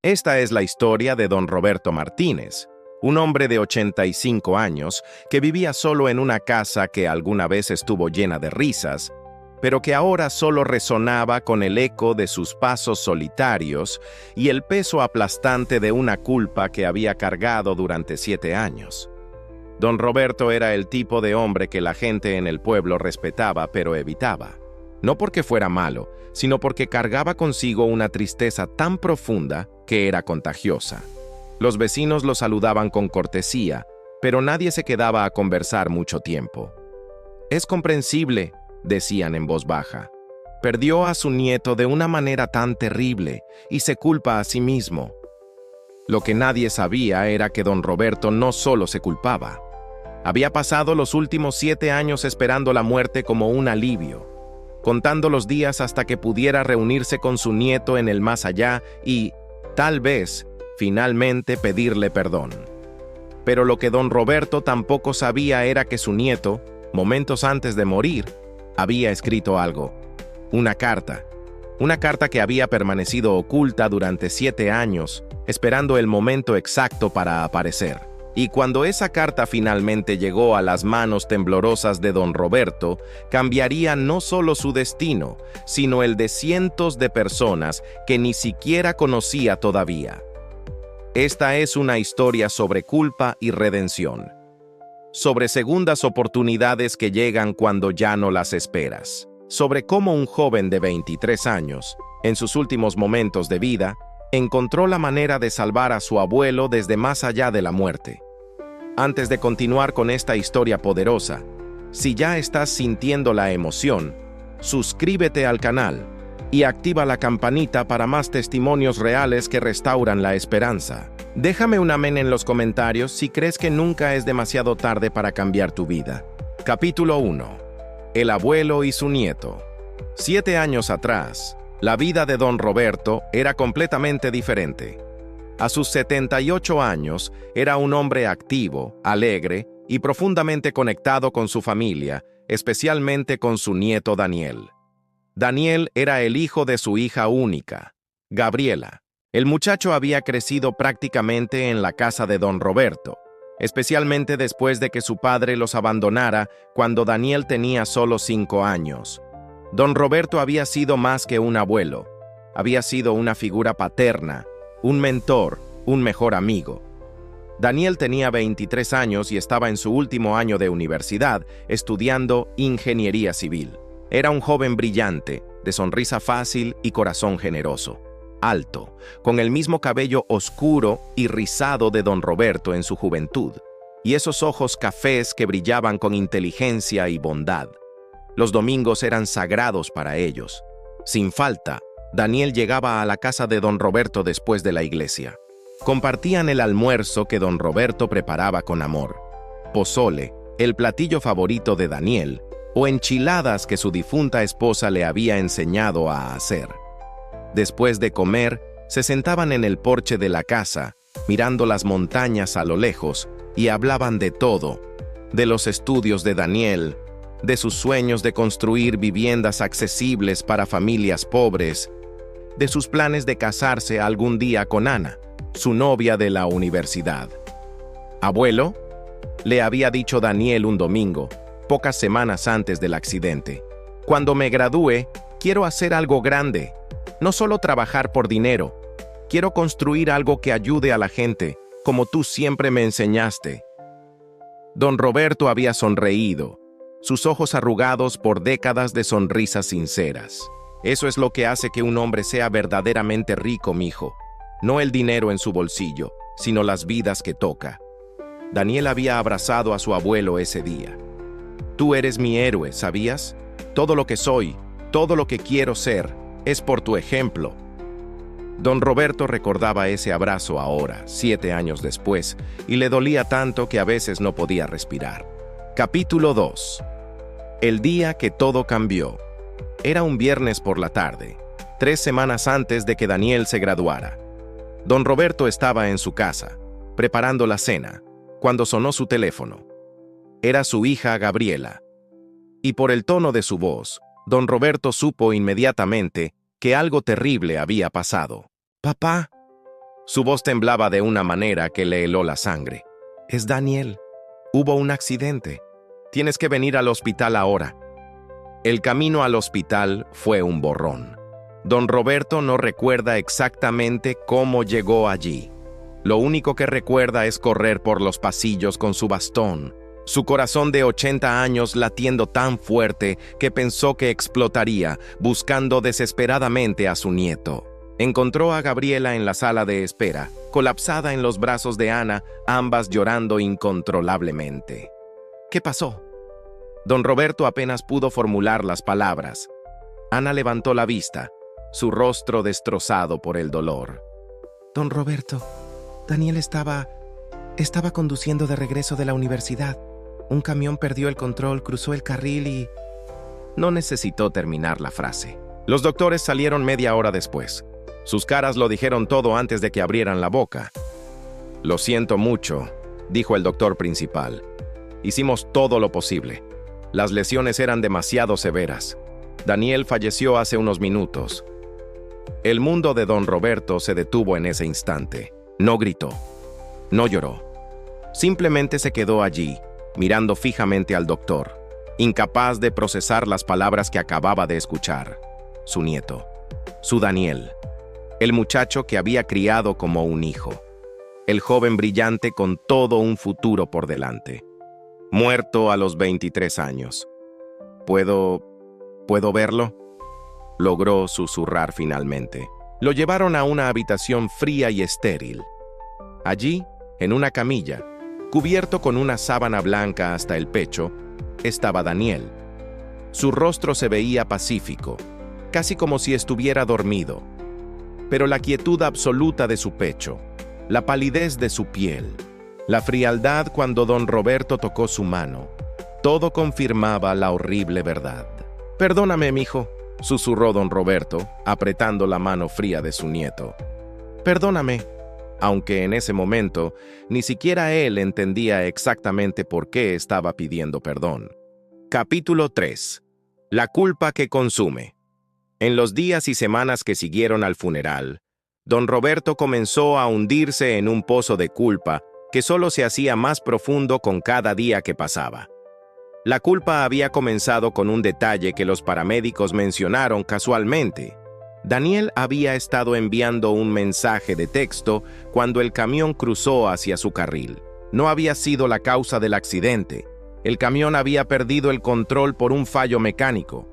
Esta es la historia de don Roberto Martínez, un hombre de 85 años que vivía solo en una casa que alguna vez estuvo llena de risas, pero que ahora solo resonaba con el eco de sus pasos solitarios y el peso aplastante de una culpa que había cargado durante 7 años. Don Roberto era el tipo de hombre que la gente en el pueblo respetaba pero evitaba. No porque fuera malo, sino porque cargaba consigo una tristeza tan profunda que era contagiosa. Los vecinos lo saludaban con cortesía, pero nadie se quedaba a conversar mucho tiempo. «Es comprensible», decían en voz baja. «Perdió a su nieto de una manera tan terrible y se culpa a sí mismo». Lo que nadie sabía era que don Roberto no solo se culpaba. Había pasado los últimos 7 años esperando la muerte como un alivio, contando los días hasta que pudiera reunirse con su nieto en el más allá y, tal vez, finalmente pedirle perdón. Pero lo que don Roberto tampoco sabía era que su nieto, momentos antes de morir, había escrito algo. Una carta que había permanecido oculta durante 7 años, esperando el momento exacto para aparecer. Y cuando esa carta finalmente llegó a las manos temblorosas de don Roberto, cambiaría no solo su destino, sino el de cientos de personas que ni siquiera conocía todavía. Esta es una historia sobre culpa y redención, sobre segundas oportunidades que llegan cuando ya no las esperas, sobre cómo un joven de 23 años, en sus últimos momentos de vida, encontró la manera de salvar a su abuelo desde más allá de la muerte. Antes de continuar con esta historia poderosa, si ya estás sintiendo la emoción, suscríbete al canal y activa la campanita para más testimonios reales que restauran la esperanza. Déjame un amén en los comentarios si crees que nunca es demasiado tarde para cambiar tu vida. Capítulo 1. El abuelo y su nieto. 7 años atrás, la vida de don Roberto era completamente diferente. A sus 78 años, era un hombre activo, alegre y profundamente conectado con su familia, especialmente con su nieto Daniel. Daniel era el hijo de su hija única, Gabriela. El muchacho había crecido prácticamente en la casa de don Roberto, especialmente después de que su padre los abandonara cuando Daniel tenía solo 5 años. Don Roberto había sido más que un abuelo, había sido una figura paterna, un mentor, un mejor amigo. Daniel tenía 23 años y estaba en su último año de universidad, estudiando ingeniería civil. Era un joven brillante, de sonrisa fácil y corazón generoso. Alto, con el mismo cabello oscuro y rizado de don Roberto en su juventud, y esos ojos cafés que brillaban con inteligencia y bondad. Los domingos eran sagrados para ellos. Sin falta, Daniel llegaba a la casa de don Roberto después de la iglesia. Compartían el almuerzo que don Roberto preparaba con amor. Pozole, el platillo favorito de Daniel, o enchiladas que su difunta esposa le había enseñado a hacer. Después de comer, se sentaban en el porche de la casa, mirando las montañas a lo lejos, y hablaban de todo, de los estudios de Daniel, de sus sueños de construir viviendas accesibles para familias pobres, de sus planes de casarse algún día con Ana, su novia de la universidad. «Abuelo», le había dicho Daniel un domingo, pocas semanas antes del accidente, «cuando me gradúe, quiero hacer algo grande, no solo trabajar por dinero, quiero construir algo que ayude a la gente, como tú siempre me enseñaste». Don Roberto había sonreído, sus ojos arrugados por décadas de sonrisas sinceras. «Eso es lo que hace que un hombre sea verdaderamente rico, mijo. No el dinero en su bolsillo, sino las vidas que toca». Daniel había abrazado a su abuelo ese día. «Tú eres mi héroe, ¿sabías? Todo lo que soy, todo lo que quiero ser, es por tu ejemplo». Don Roberto recordaba ese abrazo ahora, 7 años después, y le dolía tanto que a veces no podía respirar. Capítulo 2. El día que todo cambió. Era un viernes por la tarde, 3 semanas antes de que Daniel se graduara. Don Roberto estaba en su casa, preparando la cena, cuando sonó su teléfono. Era su hija Gabriela. Y por el tono de su voz, don Roberto supo inmediatamente que algo terrible había pasado. «Papá», Su voz temblaba de una manera que le heló la sangre. «Es Daniel. Hubo un accidente. Tienes que venir al hospital ahora». El camino al hospital fue un borrón. Don Roberto no recuerda exactamente cómo llegó allí. Lo único que recuerda es correr por los pasillos con su bastón, su corazón de 80 años latiendo tan fuerte que pensó que explotaría, buscando desesperadamente a su nieto. Encontró a Gabriela en la sala de espera, colapsada en los brazos de Ana, ambas llorando incontrolablemente. ¿Qué pasó? Don Roberto apenas pudo formular las palabras. Ana levantó la vista, su rostro destrozado por el dolor. Don Roberto, Daniel estaba conduciendo de regreso de la universidad. Un camión perdió el control, cruzó el carril y... No necesitó terminar la frase. Los doctores salieron media hora después. Sus caras lo dijeron todo antes de que abrieran la boca. «Lo siento mucho», dijo el doctor principal. «Hicimos todo lo posible. Las lesiones eran demasiado severas. Daniel falleció hace unos minutos». El mundo de don Roberto se detuvo en ese instante. No gritó, no lloró. Simplemente se quedó allí, mirando fijamente al doctor, incapaz de procesar las palabras que acababa de escuchar. Su nieto, su Daniel, el muchacho que había criado como un hijo, el joven brillante con todo un futuro por delante. Muerto a los 23 años. ¿Puedo verlo?», logró susurrar finalmente. Lo llevaron a una habitación fría y estéril. Allí, en una camilla, cubierto con una sábana blanca hasta el pecho, estaba Daniel. Su rostro se veía pacífico, casi como si estuviera dormido. Pero la quietud absoluta de su pecho, la palidez de su piel, la frialdad cuando don Roberto tocó su mano, todo confirmaba la horrible verdad. «Perdóname, mijo», susurró don Roberto, apretando la mano fría de su nieto. «Perdóname», aunque en ese momento ni siquiera él entendía exactamente por qué estaba pidiendo perdón. Capítulo 3. La culpa que consume. En los días y semanas que siguieron al funeral, don Roberto comenzó a hundirse en un pozo de culpa que solo se hacía más profundo con cada día que pasaba. La culpa había comenzado con un detalle que los paramédicos mencionaron casualmente. Daniel había estado enviando un mensaje de texto cuando el camión cruzó hacia su carril. No había sido la causa del accidente. El camión había perdido el control por un fallo mecánico.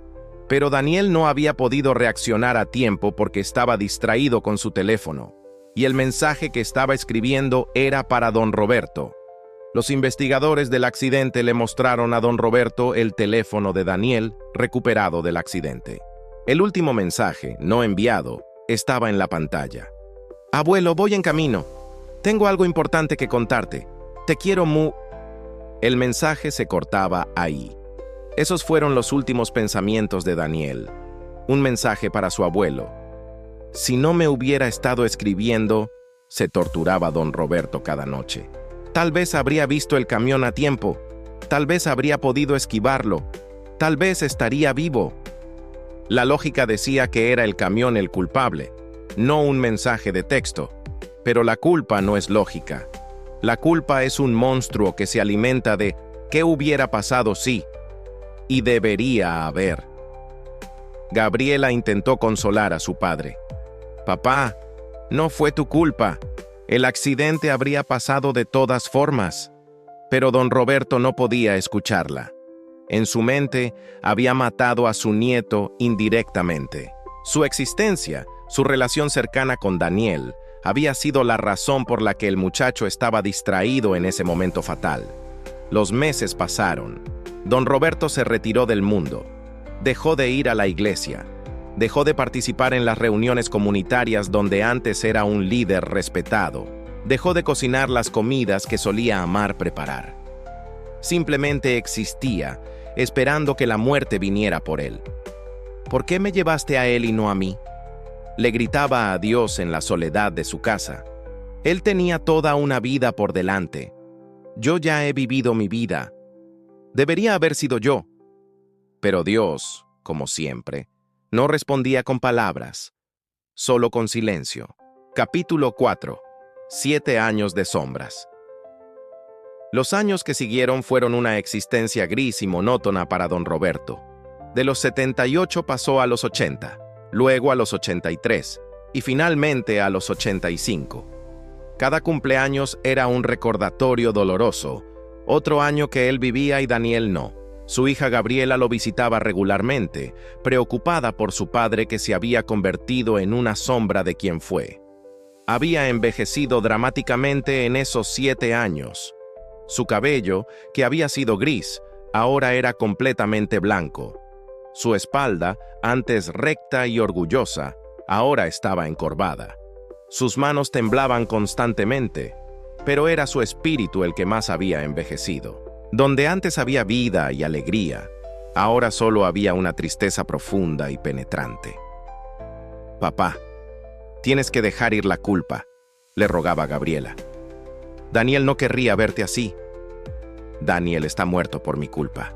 Pero Daniel no había podido reaccionar a tiempo porque estaba distraído con su teléfono. Y el mensaje que estaba escribiendo era para don Roberto. Los investigadores del accidente le mostraron a don Roberto el teléfono de Daniel recuperado del accidente. El último mensaje, no enviado, estaba en la pantalla. «Abuelo, voy en camino. Tengo algo importante que contarte. Te quiero mu...». El mensaje se cortaba ahí. Esos fueron los últimos pensamientos de Daniel. Un mensaje para su abuelo. «Si no me hubiera estado escribiendo», se torturaba don Roberto cada noche. «Tal vez habría visto el camión a tiempo. Tal vez habría podido esquivarlo. Tal vez estaría vivo». La lógica decía que era el camión el culpable, no un mensaje de texto. Pero la culpa no es lógica. La culpa es un monstruo que se alimenta de «¿qué hubiera pasado si?» y «debería haber». Gabriela intentó consolar a su padre. «Papá, no fue tu culpa. El accidente habría pasado de todas formas». Pero don Roberto no podía escucharla. En su mente, había matado a su nieto indirectamente. Su existencia, su relación cercana con Daniel, había sido la razón por la que el muchacho estaba distraído en ese momento fatal. Los meses pasaron. Don Roberto se retiró del mundo. Dejó de ir a la iglesia. Dejó de participar en las reuniones comunitarias donde antes era un líder respetado. Dejó de cocinar las comidas que solía amar preparar. Simplemente existía, esperando que la muerte viniera por él. «¿Por qué me llevaste a él y no a mí?», le gritaba a Dios en la soledad de su casa. Él tenía toda una vida por delante. «Yo ya he vivido mi vida. Debería haber sido yo». Pero Dios, como siempre, no respondía con palabras, solo con silencio. Capítulo 4. 7 años de sombras. Los años que siguieron fueron una existencia gris y monótona para don Roberto. De los 78 pasó a los 80, luego a los 83 y finalmente a los 85. Cada cumpleaños era un recordatorio doloroso, otro año que él vivía y Daniel no. Su hija Gabriela lo visitaba regularmente, preocupada por su padre que se había convertido en una sombra de quien fue. Había envejecido dramáticamente en esos 7 años. Su cabello, que había sido gris, ahora era completamente blanco. Su espalda, antes recta y orgullosa, ahora estaba encorvada. Sus manos temblaban constantemente, pero era su espíritu el que más había envejecido. Donde antes había vida y alegría, ahora solo había una tristeza profunda y penetrante. «Papá, tienes que dejar ir la culpa», le rogaba Gabriela. «Daniel no querría verte así». «Daniel está muerto por mi culpa»,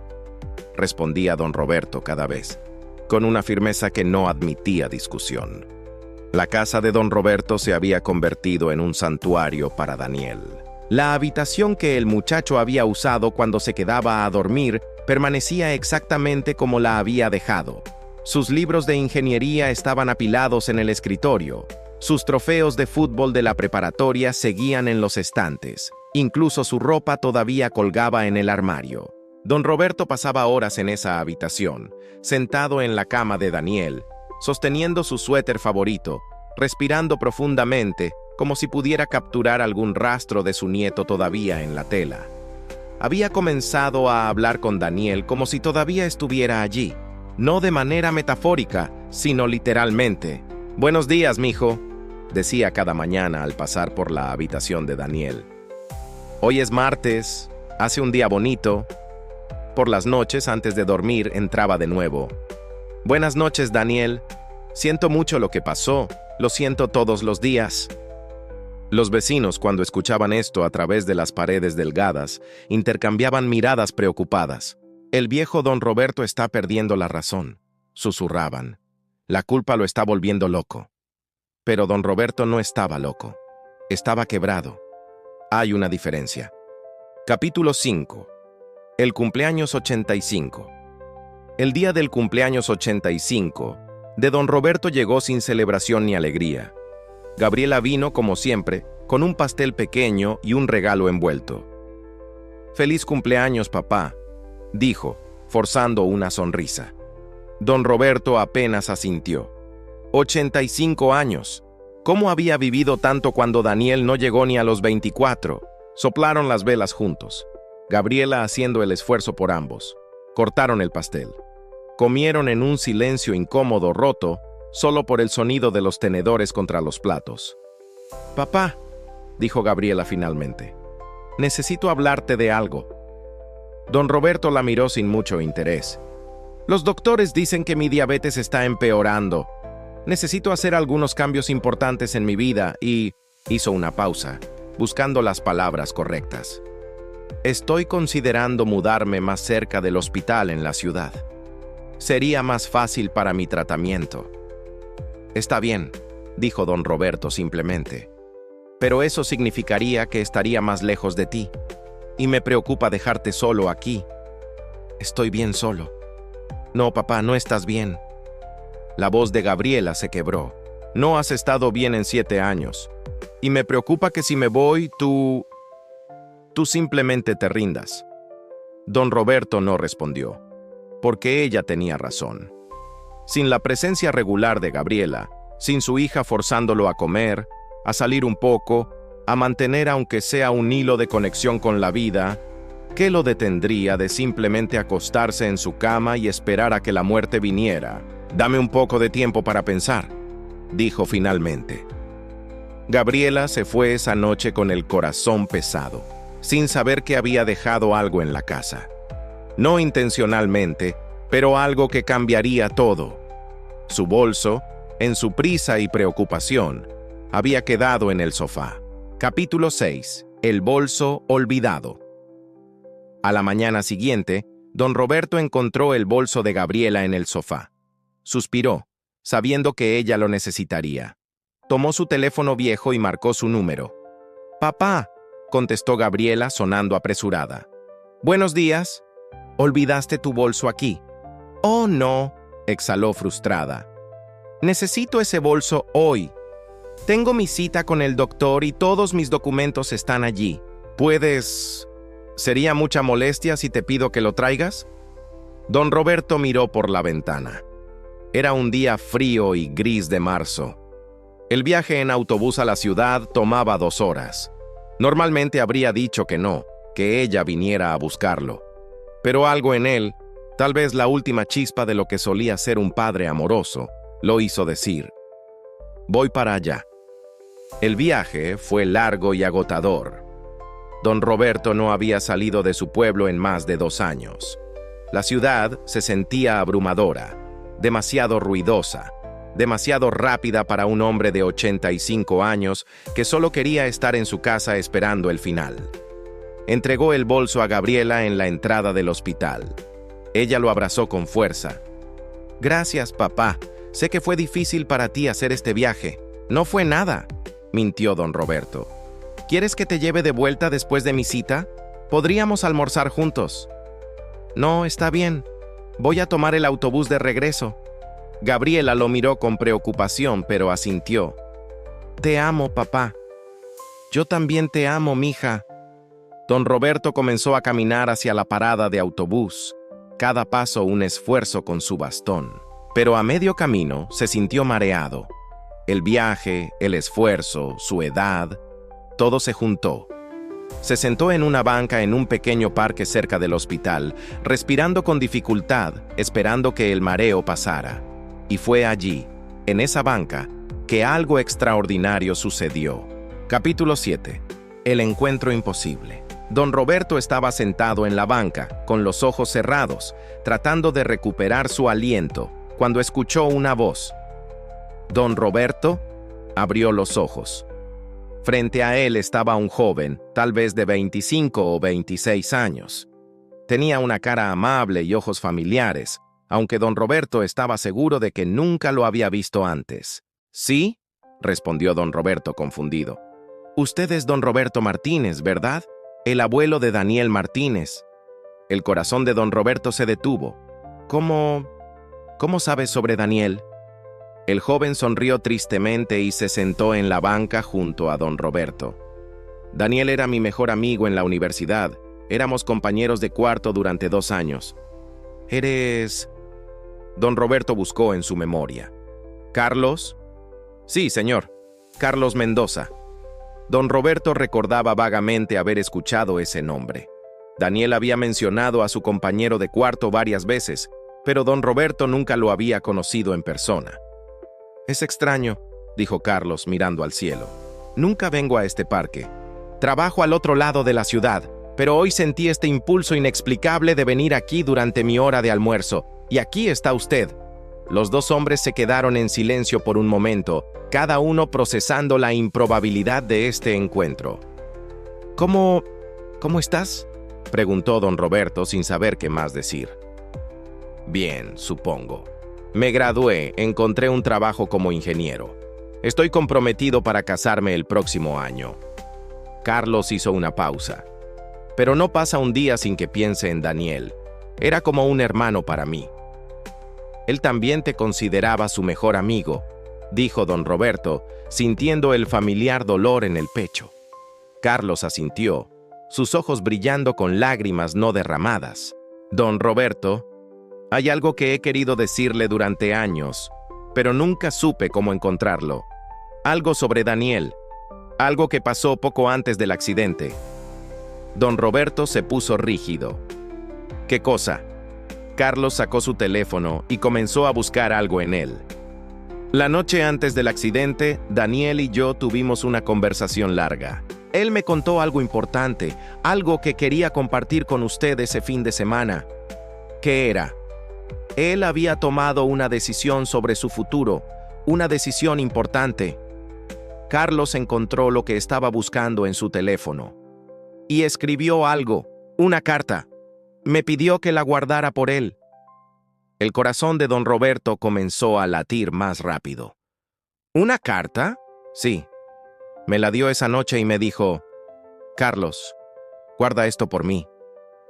respondía don Roberto cada vez, con una firmeza que no admitía discusión. La casa de don Roberto se había convertido en un santuario para Daniel. La habitación que el muchacho había usado cuando se quedaba a dormir permanecía exactamente como la había dejado. Sus libros de ingeniería estaban apilados en el escritorio. Sus trofeos de fútbol de la preparatoria seguían en los estantes. Incluso su ropa todavía colgaba en el armario. Don Roberto pasaba horas en esa habitación, sentado en la cama de Daniel, sosteniendo su suéter favorito, respirando profundamente, como si pudiera capturar algún rastro de su nieto todavía en la tela. Había comenzado a hablar con Daniel como si todavía estuviera allí, no de manera metafórica, sino literalmente. «Buenos días, mijo», decía cada mañana al pasar por la habitación de Daniel. «Hoy es martes, hace un día bonito». Por las noches, antes de dormir, entraba de nuevo. «Buenas noches, Daniel. Siento mucho lo que pasó, lo siento todos los días». Los vecinos, cuando escuchaban esto a través de las paredes delgadas, intercambiaban miradas preocupadas. «El viejo don Roberto está perdiendo la razón», susurraban. «La culpa lo está volviendo loco». Pero don Roberto no estaba loco. Estaba quebrado. Hay una diferencia. Capítulo 5. El cumpleaños 85. El día del cumpleaños 85, de don Roberto llegó sin celebración ni alegría. Gabriela vino, como siempre, con un pastel pequeño y un regalo envuelto. «Feliz cumpleaños, papá», dijo, forzando una sonrisa. Don Roberto apenas asintió. 85 años. ¿Cómo había vivido tanto cuando Daniel no llegó ni a los 24? Soplaron las velas juntos, Gabriela haciendo el esfuerzo por ambos. Cortaron el pastel. Comieron en un silencio incómodo roto, solo por el sonido de los tenedores contra los platos. «Papá», dijo Gabriela finalmente, «necesito hablarte de algo». Don Roberto la miró sin mucho interés. «Los doctores dicen que mi diabetes está empeorando. Necesito hacer algunos cambios importantes en mi vida y...» Hizo una pausa, buscando las palabras correctas. «Estoy considerando mudarme más cerca del hospital en la ciudad. Sería más fácil para mi tratamiento». «Está bien», dijo don Roberto simplemente. «Pero eso significaría que estaría más lejos de ti. Y me preocupa dejarte solo aquí». «Estoy bien solo». «No, papá, no estás bien». La voz de Gabriela se quebró. «No has estado bien en 7 años. Y me preocupa que si me voy, tú simplemente te rindas». Don Roberto no respondió, porque ella tenía razón. Sin la presencia regular de Gabriela, sin su hija forzándolo a comer, a salir un poco, a mantener aunque sea un hilo de conexión con la vida, ¿qué lo detendría de simplemente acostarse en su cama y esperar a que la muerte viniera? «Dame un poco de tiempo para pensar», dijo finalmente. Gabriela se fue esa noche con el corazón pesado, sin saber que había dejado algo en la casa. No intencionalmente, pero algo que cambiaría todo. Su bolso, en su prisa y preocupación, había quedado en el sofá. Capítulo 6. El bolso olvidado. A la mañana siguiente, don Roberto encontró el bolso de Gabriela en el sofá. Suspiró, sabiendo que ella lo necesitaría. Tomó su teléfono viejo y marcó su número. Papá, contestó Gabriela sonando apresurada. Buenos días. ¿Olvidaste tu bolso aquí? Oh, no, exhaló frustrada. Necesito ese bolso hoy. Tengo mi cita con el doctor y todos mis documentos están allí. ¿Puedes... ¿Sería mucha molestia si te pido que lo traigas? Don Roberto miró por la ventana. Era un día frío y gris de marzo. El viaje en autobús a la ciudad tomaba 2 horas. Normalmente habría dicho que no, que ella viniera a buscarlo. Pero algo en él, tal vez la última chispa de lo que solía ser un padre amoroso, lo hizo decir: voy para allá. El viaje fue largo y agotador. Don Roberto no había salido de su pueblo en más de 2 años. La ciudad se sentía abrumadora, demasiado ruidosa, demasiado rápida para un hombre de 85 años que solo quería estar en su casa esperando el final. Entregó el bolso a Gabriela en la entrada del hospital. Ella lo abrazó con fuerza. Gracias, papá. Sé que fue difícil para ti hacer este viaje. No fue nada, mintió don Roberto. ¿Quieres que te lleve de vuelta después de mi cita? Podríamos almorzar juntos. No, está bien. Voy a tomar el autobús de regreso. Gabriela lo miró con preocupación, pero asintió. Te amo, papá. Yo también te amo, mija. Don Roberto comenzó a caminar hacia la parada de autobús, cada paso un esfuerzo con su bastón. Pero a medio camino se sintió mareado. El viaje, el esfuerzo, su edad, todo se juntó. Se sentó en una banca en un pequeño parque cerca del hospital, respirando con dificultad, esperando que el mareo pasara. Y fue allí, en esa banca, que algo extraordinario sucedió. Capítulo 7. El encuentro imposible. Don Roberto estaba sentado en la banca, con los ojos cerrados, tratando de recuperar su aliento, cuando escuchó una voz. Don Roberto abrió los ojos. Frente a él estaba un joven, tal vez de 25 o 26 años. Tenía una cara amable y ojos familiares, aunque don Roberto estaba seguro de que nunca lo había visto antes. ¿Sí?, respondió don Roberto confundido. Usted es don Roberto Martínez, ¿verdad? El abuelo de Daniel Martínez. El corazón de don Roberto se detuvo. ¿Cómo sabes sobre Daniel? El joven sonrió tristemente y se sentó en la banca junto a don Roberto. Daniel era mi mejor amigo en la universidad. Éramos compañeros de cuarto durante 2 años. ¿Eres...? Don Roberto buscó en su memoria. ¿Carlos? Sí, señor. Carlos Mendoza. Don Roberto recordaba vagamente haber escuchado ese nombre. Daniel había mencionado a su compañero de cuarto varias veces, pero don Roberto nunca lo había conocido en persona. Es extraño, dijo Carlos mirando al cielo. Nunca vengo a este parque. Trabajo al otro lado de la ciudad, pero hoy sentí este impulso inexplicable de venir aquí durante mi hora de almuerzo, y aquí está usted. Los 2 hombres se quedaron en silencio por un momento, cada uno procesando la improbabilidad de este encuentro. ¿Cómo estás?, preguntó don Roberto sin saber qué más decir. Bien, supongo. Me gradué, encontré un trabajo como ingeniero. Estoy comprometido para casarme el próximo año. Carlos hizo una pausa. Pero no pasa un día sin que piense en Daniel. Era como un hermano para mí. Él también te consideraba su mejor amigo, dijo don Roberto, sintiendo el familiar dolor en el pecho. Carlos asintió, sus ojos brillando con lágrimas no derramadas. Don Roberto, hay algo que he querido decirle durante años, pero nunca supe cómo encontrarlo. Algo sobre Daniel, algo que pasó poco antes del accidente. Don Roberto se puso rígido. ¿Qué cosa? Carlos sacó su teléfono y comenzó a buscar algo en él. La noche antes del accidente, Daniel y yo tuvimos una conversación larga. Él me contó algo importante, algo que quería compartir con usted ese fin de semana. ¿Qué era? Él había tomado una decisión sobre su futuro, una decisión importante. Carlos encontró lo que estaba buscando en su teléfono. Y escribió algo, una carta. Me pidió que la guardara por él. El corazón de don Roberto comenzó a latir más rápido. ¿Una carta? Sí. Me la dio esa noche y me dijo, Carlos, guarda esto por mí.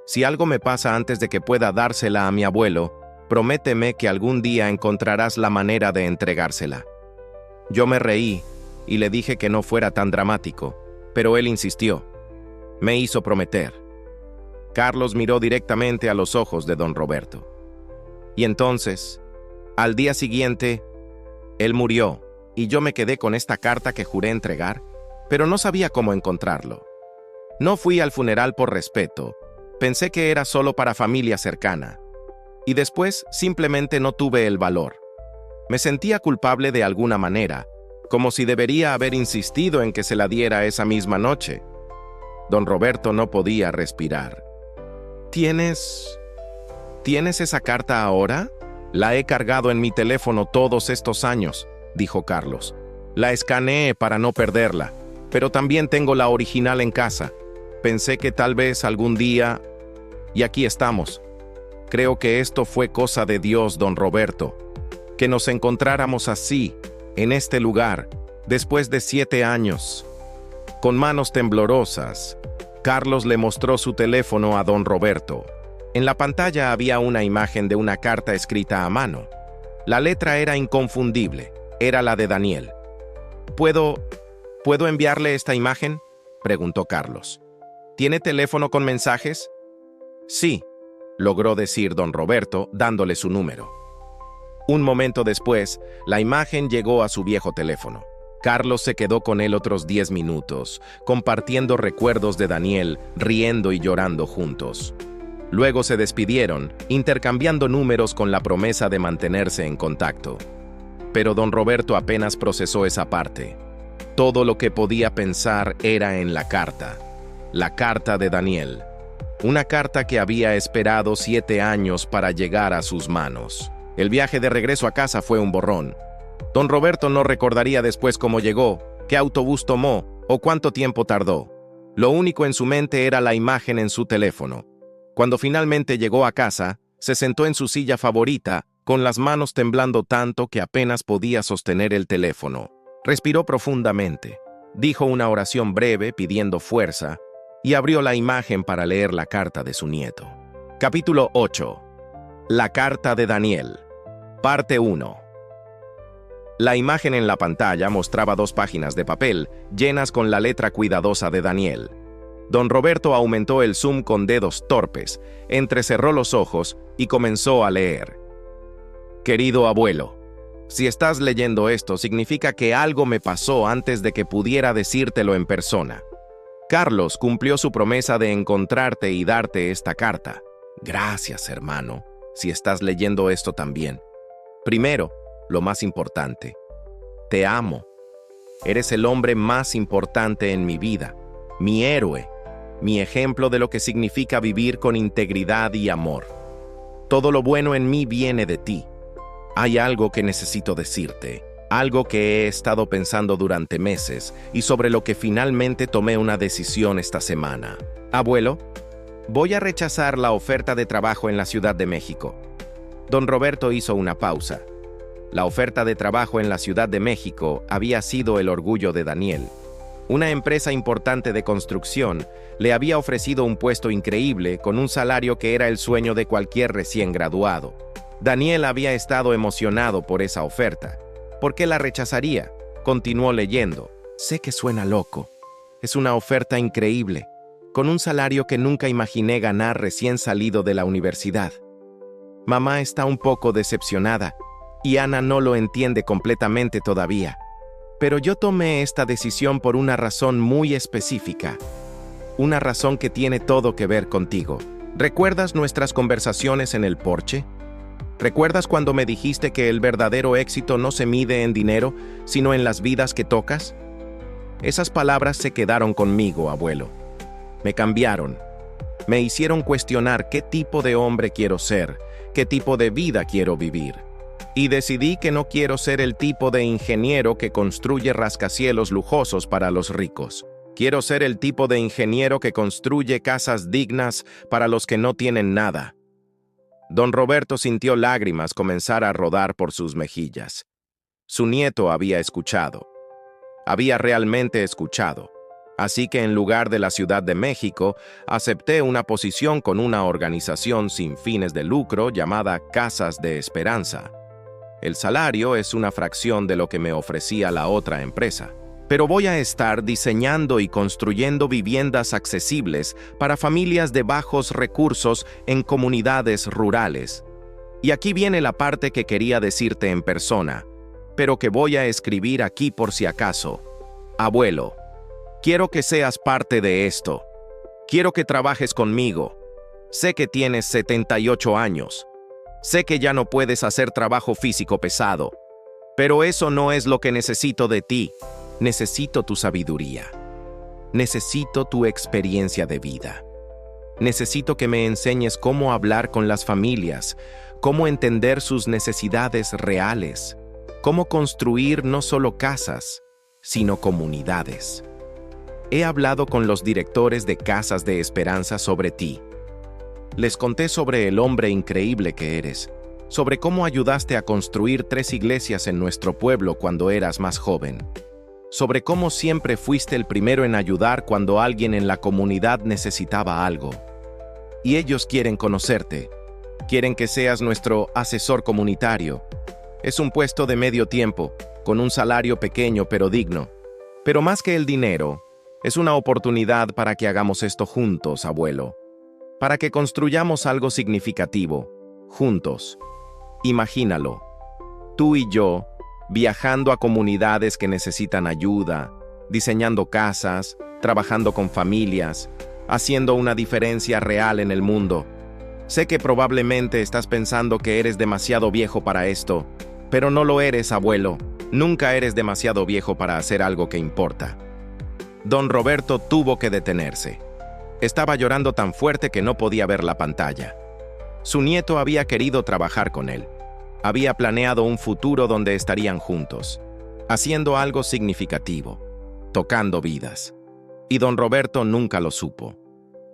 Si algo me pasa antes de que pueda dársela a mi abuelo, prométeme que algún día encontrarás la manera de entregársela. Yo me reí y le dije que no fuera tan dramático, pero él insistió. Me hizo prometer. Carlos miró directamente a los ojos de don Roberto. Y entonces, al día siguiente, él murió y yo me quedé con esta carta que juré entregar, pero no sabía cómo encontrarlo. No fui al funeral por respeto, pensé que era solo para familia cercana. Y después simplemente no tuve el valor. Me sentía culpable de alguna manera, como si debería haber insistido en que se la diera esa misma noche. Don Roberto no podía respirar. ¿Tienes esa carta ahora? La he cargado en mi teléfono todos estos años, dijo Carlos. La escaneé para no perderla, pero también tengo la original en casa. Pensé que tal vez algún día... Y aquí estamos. Creo que esto fue cosa de Dios, don Roberto. Que nos encontráramos así, en este lugar, después de 7 años. Con manos temblorosas, Carlos le mostró su teléfono a don Roberto. En la pantalla había una imagen de una carta escrita a mano. La letra era inconfundible, era la de Daniel. ¿Puedo enviarle esta imagen?, preguntó Carlos. ¿Tiene teléfono con mensajes? Sí, logró decir don Roberto, dándole su número. Un momento después, la imagen llegó a su viejo teléfono. Carlos se quedó con él otros 10 minutos, compartiendo recuerdos de Daniel, riendo y llorando juntos. Luego se despidieron, intercambiando números con la promesa de mantenerse en contacto. Pero don Roberto apenas procesó esa parte. Todo lo que podía pensar era en la carta de Daniel. Una carta que había esperado 7 años para llegar a sus manos. El viaje de regreso a casa fue un borrón. Don Roberto no recordaría después cómo llegó, qué autobús tomó o cuánto tiempo tardó. Lo único en su mente era la imagen en su teléfono. Cuando finalmente llegó a casa, se sentó en su silla favorita, con las manos temblando tanto que apenas podía sostener el teléfono. Respiró profundamente, dijo una oración breve pidiendo fuerza y abrió la imagen para leer la carta de su nieto. Capítulo 8. La carta de Daniel. Parte 1. La imagen en la pantalla mostraba 2 páginas de papel llenas con la letra cuidadosa de Daniel. Don Roberto aumentó el zoom con dedos torpes, entrecerró los ojos y comenzó a leer. Querido abuelo, si estás leyendo esto significa que algo me pasó antes de que pudiera decírtelo en persona. Carlos cumplió su promesa de encontrarte y darte esta carta. Gracias, hermano, si estás leyendo esto también. Primero, lo más importante, te amo. Eres el hombre más importante en mi vida, mi héroe, mi ejemplo de lo que significa vivir con integridad y amor. Todo lo bueno en mí viene de ti. Hay algo que necesito decirte, algo que he estado pensando durante meses y sobre lo que finalmente tomé una decisión esta semana. Abuelo, voy a rechazar la oferta de trabajo en la Ciudad de México. Don Roberto hizo una pausa. La oferta de trabajo en la Ciudad de México había sido el orgullo de Daniel. Una empresa importante de construcción le había ofrecido un puesto increíble con un salario que era el sueño de cualquier recién graduado. Daniel había estado emocionado por esa oferta. ¿Por qué la rechazaría? Continuó leyendo. Sé que suena loco. Es una oferta increíble, con un salario que nunca imaginé ganar recién salido de la universidad. Mamá está un poco decepcionada y Ana no lo entiende completamente todavía. Pero yo tomé esta decisión por una razón muy específica. Una razón que tiene todo que ver contigo. ¿Recuerdas nuestras conversaciones en el porche? ¿Recuerdas cuando me dijiste que el verdadero éxito no se mide en dinero, sino en las vidas que tocas? Esas palabras se quedaron conmigo, abuelo. Me cambiaron. Me hicieron cuestionar qué tipo de hombre quiero ser, qué tipo de vida quiero vivir. Y decidí que no quiero ser el tipo de ingeniero que construye rascacielos lujosos para los ricos. Quiero ser el tipo de ingeniero que construye casas dignas para los que no tienen nada. Don Roberto sintió lágrimas comenzar a rodar por sus mejillas. Su nieto había escuchado. Había realmente escuchado. Así que en lugar de la Ciudad de México, acepté una posición con una organización sin fines de lucro llamada Casas de Esperanza. El salario es una fracción de lo que me ofrecía la otra empresa, pero voy a estar diseñando y construyendo viviendas accesibles para familias de bajos recursos en comunidades rurales. Y aquí viene la parte que quería decirte en persona, pero que voy a escribir aquí por si acaso. Abuelo, quiero que seas parte de esto. Quiero que trabajes conmigo. Sé que tienes 78 años. Sé que ya no puedes hacer trabajo físico pesado. Pero eso no es lo que necesito de ti. Necesito tu sabiduría. Necesito tu experiencia de vida. Necesito que me enseñes cómo hablar con las familias, cómo entender sus necesidades reales, cómo construir no solo casas, sino comunidades. He hablado con los directores de Casas de Esperanza sobre ti. Les conté sobre el hombre increíble que eres, sobre cómo ayudaste a construir 3 iglesias en nuestro pueblo cuando eras más joven, sobre cómo siempre fuiste el primero en ayudar cuando alguien en la comunidad necesitaba algo. Y ellos quieren conocerte, quieren que seas nuestro asesor comunitario. Es un puesto de medio tiempo, con un salario pequeño pero digno. Pero más que el dinero, es una oportunidad para que hagamos esto juntos, abuelo. Para que construyamos algo significativo, juntos. Imagínalo. Tú y yo, viajando a comunidades que necesitan ayuda, diseñando casas, trabajando con familias, haciendo una diferencia real en el mundo. Sé que probablemente estás pensando que eres demasiado viejo para esto, pero no lo eres, abuelo. Nunca eres demasiado viejo para hacer algo que importa. Don Roberto tuvo que detenerse. Estaba llorando tan fuerte que no podía ver la pantalla. Su nieto había querido trabajar con él. Había planeado un futuro donde estarían juntos, haciendo algo significativo, tocando vidas. Y don Roberto nunca lo supo.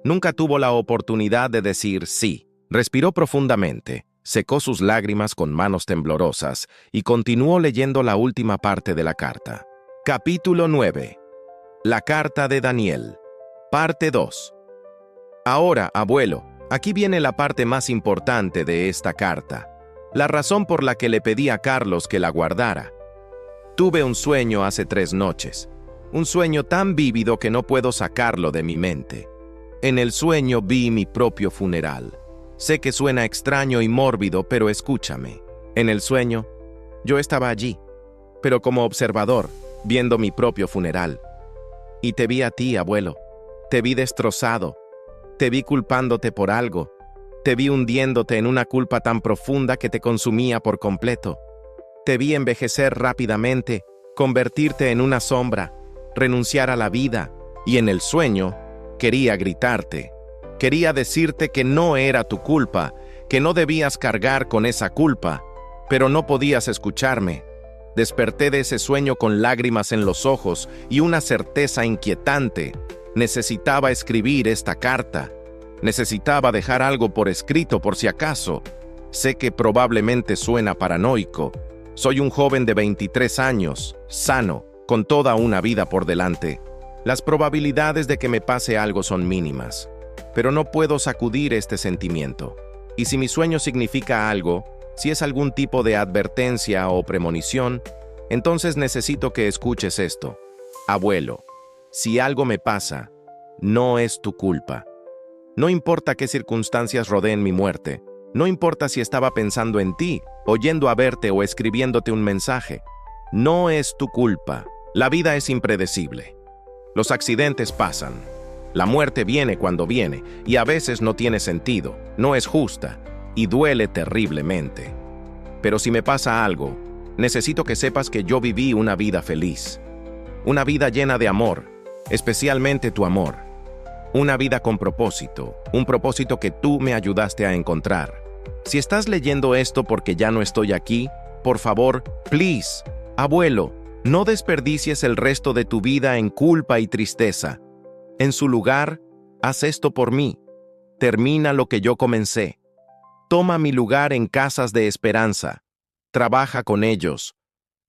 Nunca tuvo la oportunidad de decir sí. Respiró profundamente, secó sus lágrimas con manos temblorosas y continuó leyendo la última parte de la carta. Capítulo 9. La carta de Daniel. Parte 2. Ahora, abuelo, aquí viene la parte más importante de esta carta. La razón por la que le pedí a Carlos que la guardara. Tuve un sueño hace 3 noches. Un sueño tan vívido que no puedo sacarlo de mi mente. En el sueño vi mi propio funeral. Sé que suena extraño y mórbido, pero escúchame. En el sueño, yo estaba allí, pero como observador, viendo mi propio funeral. Y te vi a ti, abuelo. Te vi destrozado. Te vi culpándote por algo. Te vi hundiéndote en una culpa tan profunda que te consumía por completo. Te vi envejecer rápidamente, convertirte en una sombra, renunciar a la vida, y en el sueño quería gritarte. Quería decirte que no era tu culpa, que no debías cargar con esa culpa, pero no podías escucharme. Desperté de ese sueño con lágrimas en los ojos y una certeza inquietante. Necesitaba escribir esta carta. Necesitaba dejar algo por escrito por si acaso. Sé que probablemente suena paranoico. Soy un joven de 23 años, sano, con toda una vida por delante. Las probabilidades de que me pase algo son mínimas, pero no puedo sacudir este sentimiento. Y si mi sueño significa algo, si es algún tipo de advertencia o premonición, entonces necesito que escuches esto. Abuelo, si algo me pasa, no es tu culpa. No importa qué circunstancias rodeen mi muerte, no importa si estaba pensando en ti, oyendo a verte o escribiéndote un mensaje. No es tu culpa. La vida es impredecible. Los accidentes pasan. La muerte viene cuando viene y a veces no tiene sentido, no es justa y duele terriblemente. Pero si me pasa algo, necesito que sepas que yo viví una vida feliz. Una vida llena de amor, especialmente tu amor. Una vida con propósito, un propósito que tú me ayudaste a encontrar. Si estás leyendo esto porque ya no estoy aquí, por favor, please, abuelo, no desperdicies el resto de tu vida en culpa y tristeza. En su lugar, haz esto por mí. Termina lo que yo comencé. Toma mi lugar en Casas de Esperanza. Trabaja con ellos.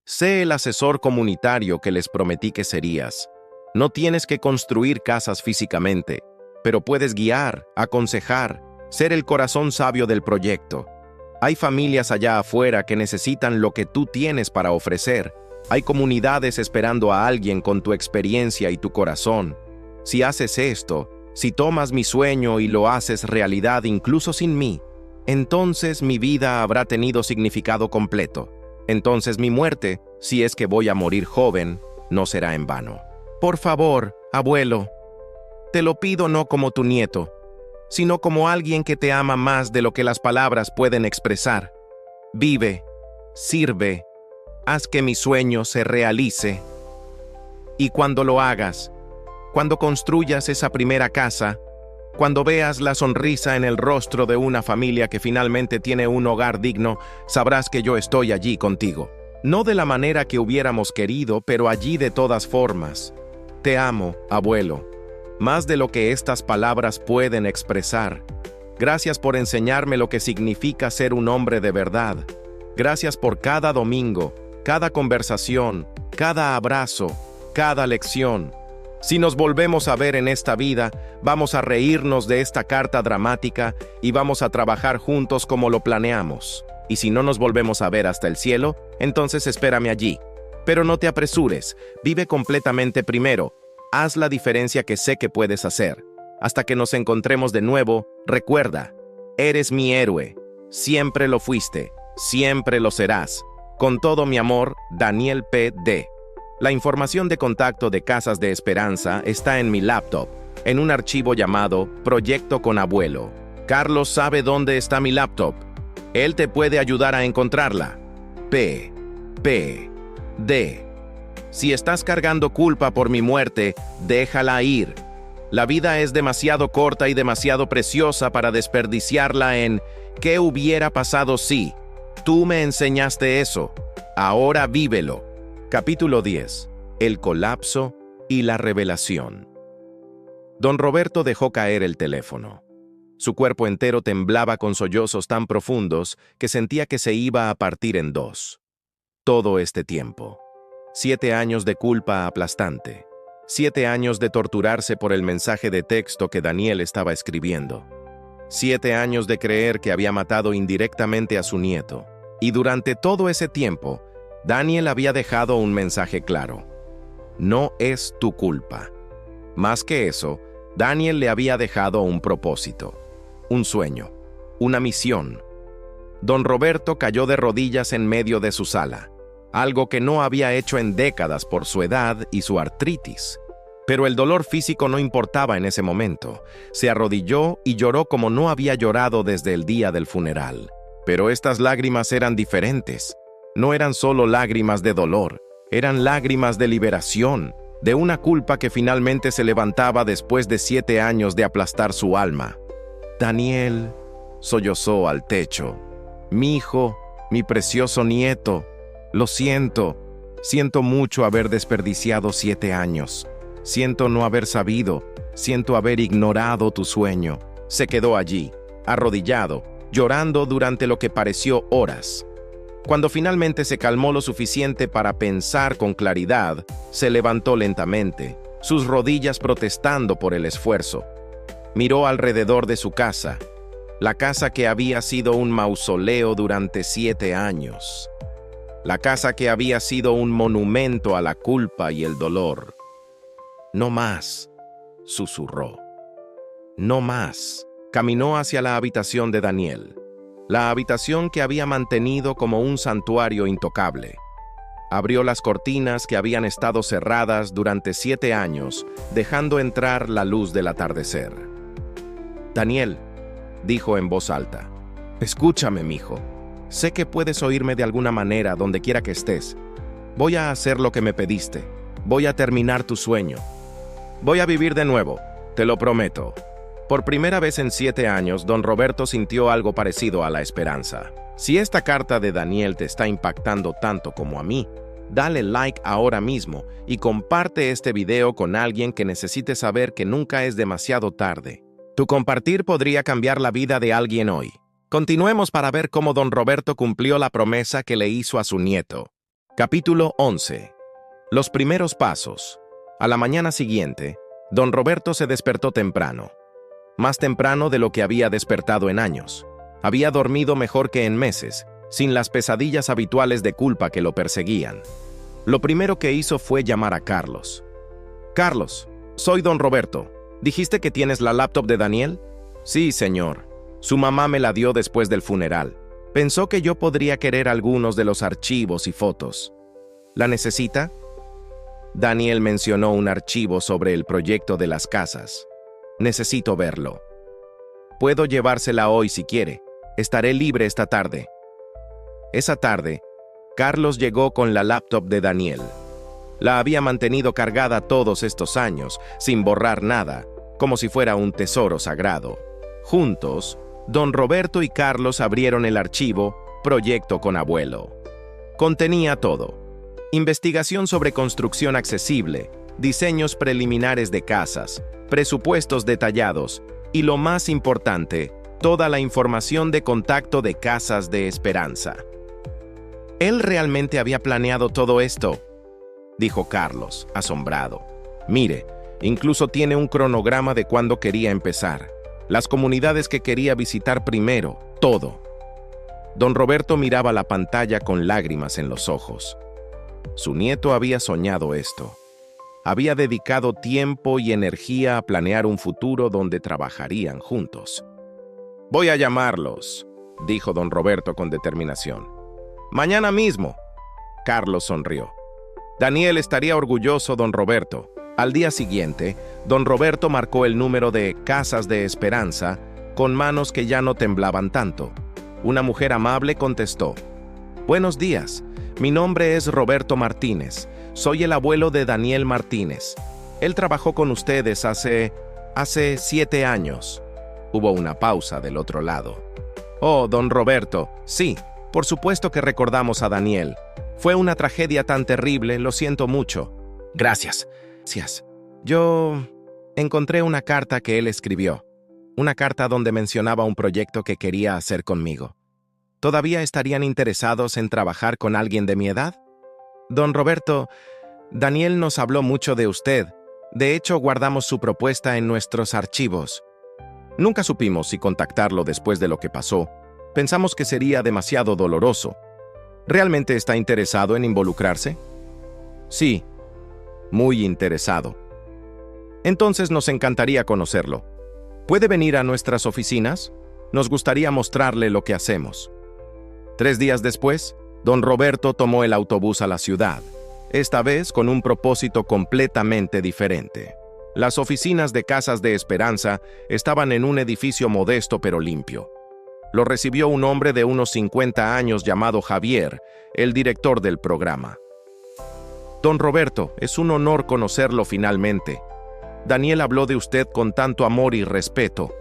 Sé el asesor comunitario que les prometí que serías. No tienes que construir casas físicamente, pero puedes guiar, aconsejar, ser el corazón sabio del proyecto. Hay familias allá afuera que necesitan lo que tú tienes para ofrecer. Hay comunidades esperando a alguien con tu experiencia y tu corazón. Si haces esto, si tomas mi sueño y lo haces realidad incluso sin mí, entonces mi vida habrá tenido significado completo. Entonces mi muerte, si es que voy a morir joven, no será en vano. Por favor, abuelo, te lo pido no como tu nieto, sino como alguien que te ama más de lo que las palabras pueden expresar. Vive, sirve, haz que mi sueño se realice. Y cuando lo hagas, cuando construyas esa primera casa, cuando veas la sonrisa en el rostro de una familia que finalmente tiene un hogar digno, sabrás que yo estoy allí contigo. No de la manera que hubiéramos querido, pero allí de todas formas. Te amo, abuelo, más de lo que estas palabras pueden expresar. Gracias por enseñarme lo que significa ser un hombre de verdad. Gracias por cada domingo, cada conversación, cada abrazo, cada lección. Si nos volvemos a ver en esta vida, vamos a reírnos de esta carta dramática y vamos a trabajar juntos como lo planeamos. Y si no nos volvemos a ver hasta el cielo, entonces espérame allí. Pero no te apresures, vive completamente primero. Haz la diferencia que sé que puedes hacer. Hasta que nos encontremos de nuevo, recuerda, eres mi héroe. Siempre lo fuiste, siempre lo serás. Con todo mi amor, Daniel P.D. La información de contacto de Casas de Esperanza está en mi laptop, en un archivo llamado Proyecto con Abuelo. Carlos sabe dónde está mi laptop. Él te puede ayudar a encontrarla. D. Si estás cargando culpa por mi muerte, déjala ir. La vida es demasiado corta y demasiado preciosa para desperdiciarla en ¿qué hubiera pasado si? Tú me enseñaste eso. Ahora vívelo. Capítulo 10. El colapso y la revelación. Don Roberto dejó caer el teléfono. Su cuerpo entero temblaba con sollozos tan profundos que sentía que se iba a partir en dos. Todo este tiempo. 7 años de culpa aplastante. 7 años de torturarse por el mensaje de texto que Daniel estaba escribiendo. 7 años de creer que había matado indirectamente a su nieto. Y durante todo ese tiempo, Daniel había dejado un mensaje claro. No es tu culpa. Más que eso, Daniel le había dejado un propósito, un sueño, una misión. Don Roberto cayó de rodillas en medio de su sala, algo que no había hecho en décadas por su edad y su artritis. Pero el dolor físico no importaba en ese momento. Se arrodilló y lloró como no había llorado desde el día del funeral. Pero estas lágrimas eran diferentes. No eran solo lágrimas de dolor, eran lágrimas de liberación, de una culpa que finalmente se levantaba después de 7 años de aplastar su alma. Daniel sollozó al techo. Mi hijo, mi precioso nieto, lo siento. Siento mucho haber desperdiciado 7 años. Siento no haber sabido, siento haber ignorado tu sueño. Se quedó allí, arrodillado, llorando durante lo que pareció horas. Cuando finalmente se calmó lo suficiente para pensar con claridad, se levantó lentamente, sus rodillas protestando por el esfuerzo. Miró alrededor de su casa, la casa que había sido un mausoleo durante 7 años. La casa que había sido un monumento a la culpa y el dolor. No más, susurró. No más. Caminó hacia la habitación de Daniel. La habitación que había mantenido como un santuario intocable. Abrió las cortinas que habían estado cerradas durante 7 años, dejando entrar la luz del atardecer. Daniel, dijo en voz alta, escúchame, mijo. Sé que puedes oírme de alguna manera donde quiera que estés. Voy a hacer lo que me pediste. Voy a terminar tu sueño. Voy a vivir de nuevo, te lo prometo. Por primera vez en 7 años, don Roberto sintió algo parecido a la esperanza. Si esta carta de Daniel te está impactando tanto como a mí, dale like ahora mismo y comparte este video con alguien que necesite saber que nunca es demasiado tarde. Tu compartir podría cambiar la vida de alguien hoy. Continuemos para ver cómo don Roberto cumplió la promesa que le hizo a su nieto. Capítulo 11. Los primeros pasos. A la mañana siguiente, don Roberto se despertó temprano. Más temprano de lo que había despertado en años. Había dormido mejor que en meses, sin las pesadillas habituales de culpa que lo perseguían. Lo primero que hizo fue llamar a Carlos. «Carlos, soy don Roberto. ¿Dijiste que tienes la laptop de Daniel?» «Sí, señor. Su mamá me la dio después del funeral. Pensó que yo podría querer algunos de los archivos y fotos. ¿La necesita?» Daniel mencionó un archivo sobre el proyecto de las casas. «Necesito verlo. Puedo llevársela hoy si quiere. Estaré libre esta tarde». Esa tarde, Carlos llegó con la laptop de Daniel. La había mantenido cargada todos estos años, sin borrar nada, como si fuera un tesoro sagrado. Juntos, don Roberto y Carlos abrieron el archivo Proyecto con Abuelo. Contenía todo: investigación sobre construcción accesible, diseños preliminares de casas, presupuestos detallados y, lo más importante, toda la información de contacto de Casas de Esperanza. «¿Él realmente había planeado todo esto?», dijo Carlos, asombrado. «Mire, incluso tiene un cronograma de cuándo quería empezar, las comunidades que quería visitar primero, todo». Don Roberto miraba la pantalla con lágrimas en los ojos. Su nieto había soñado esto. Había dedicado tiempo y energía a planear un futuro donde trabajarían juntos. «Voy a llamarlos», dijo don Roberto con determinación. «Mañana mismo». Carlos sonrió. Daniel estaría orgulloso, don Roberto. Al día siguiente, don Roberto marcó el número de Casas de Esperanza con manos que ya no temblaban tanto. Una mujer amable contestó: «Buenos días, mi nombre es Roberto Martínez. Soy el abuelo de Daniel Martínez. Él trabajó con ustedes hace 7 años». Hubo una pausa del otro lado. «Oh, don Roberto, sí, por supuesto que recordamos a Daniel. Fue una tragedia tan terrible, lo siento mucho». «Gracias. Yo encontré una carta que él escribió. Una carta donde mencionaba un proyecto que quería hacer conmigo. ¿Todavía estarían interesados en trabajar con alguien de mi edad?» «Don Roberto, Daniel nos habló mucho de usted. De hecho, guardamos su propuesta en nuestros archivos. Nunca supimos si contactarlo después de lo que pasó. Pensamos que sería demasiado doloroso. ¿Realmente está interesado en involucrarse?» «Sí, muy interesado». «Entonces nos encantaría conocerlo. ¿Puede venir a nuestras oficinas? Nos gustaría mostrarle lo que hacemos». 3 días después, don Roberto tomó el autobús a la ciudad, esta vez con un propósito completamente diferente. Las oficinas de Casas de Esperanza estaban en un edificio modesto pero limpio. Lo recibió un hombre de unos 50 años llamado Javier, el director del programa. «Don Roberto, es un honor conocerlo finalmente. Daniel habló de usted con tanto amor y respeto».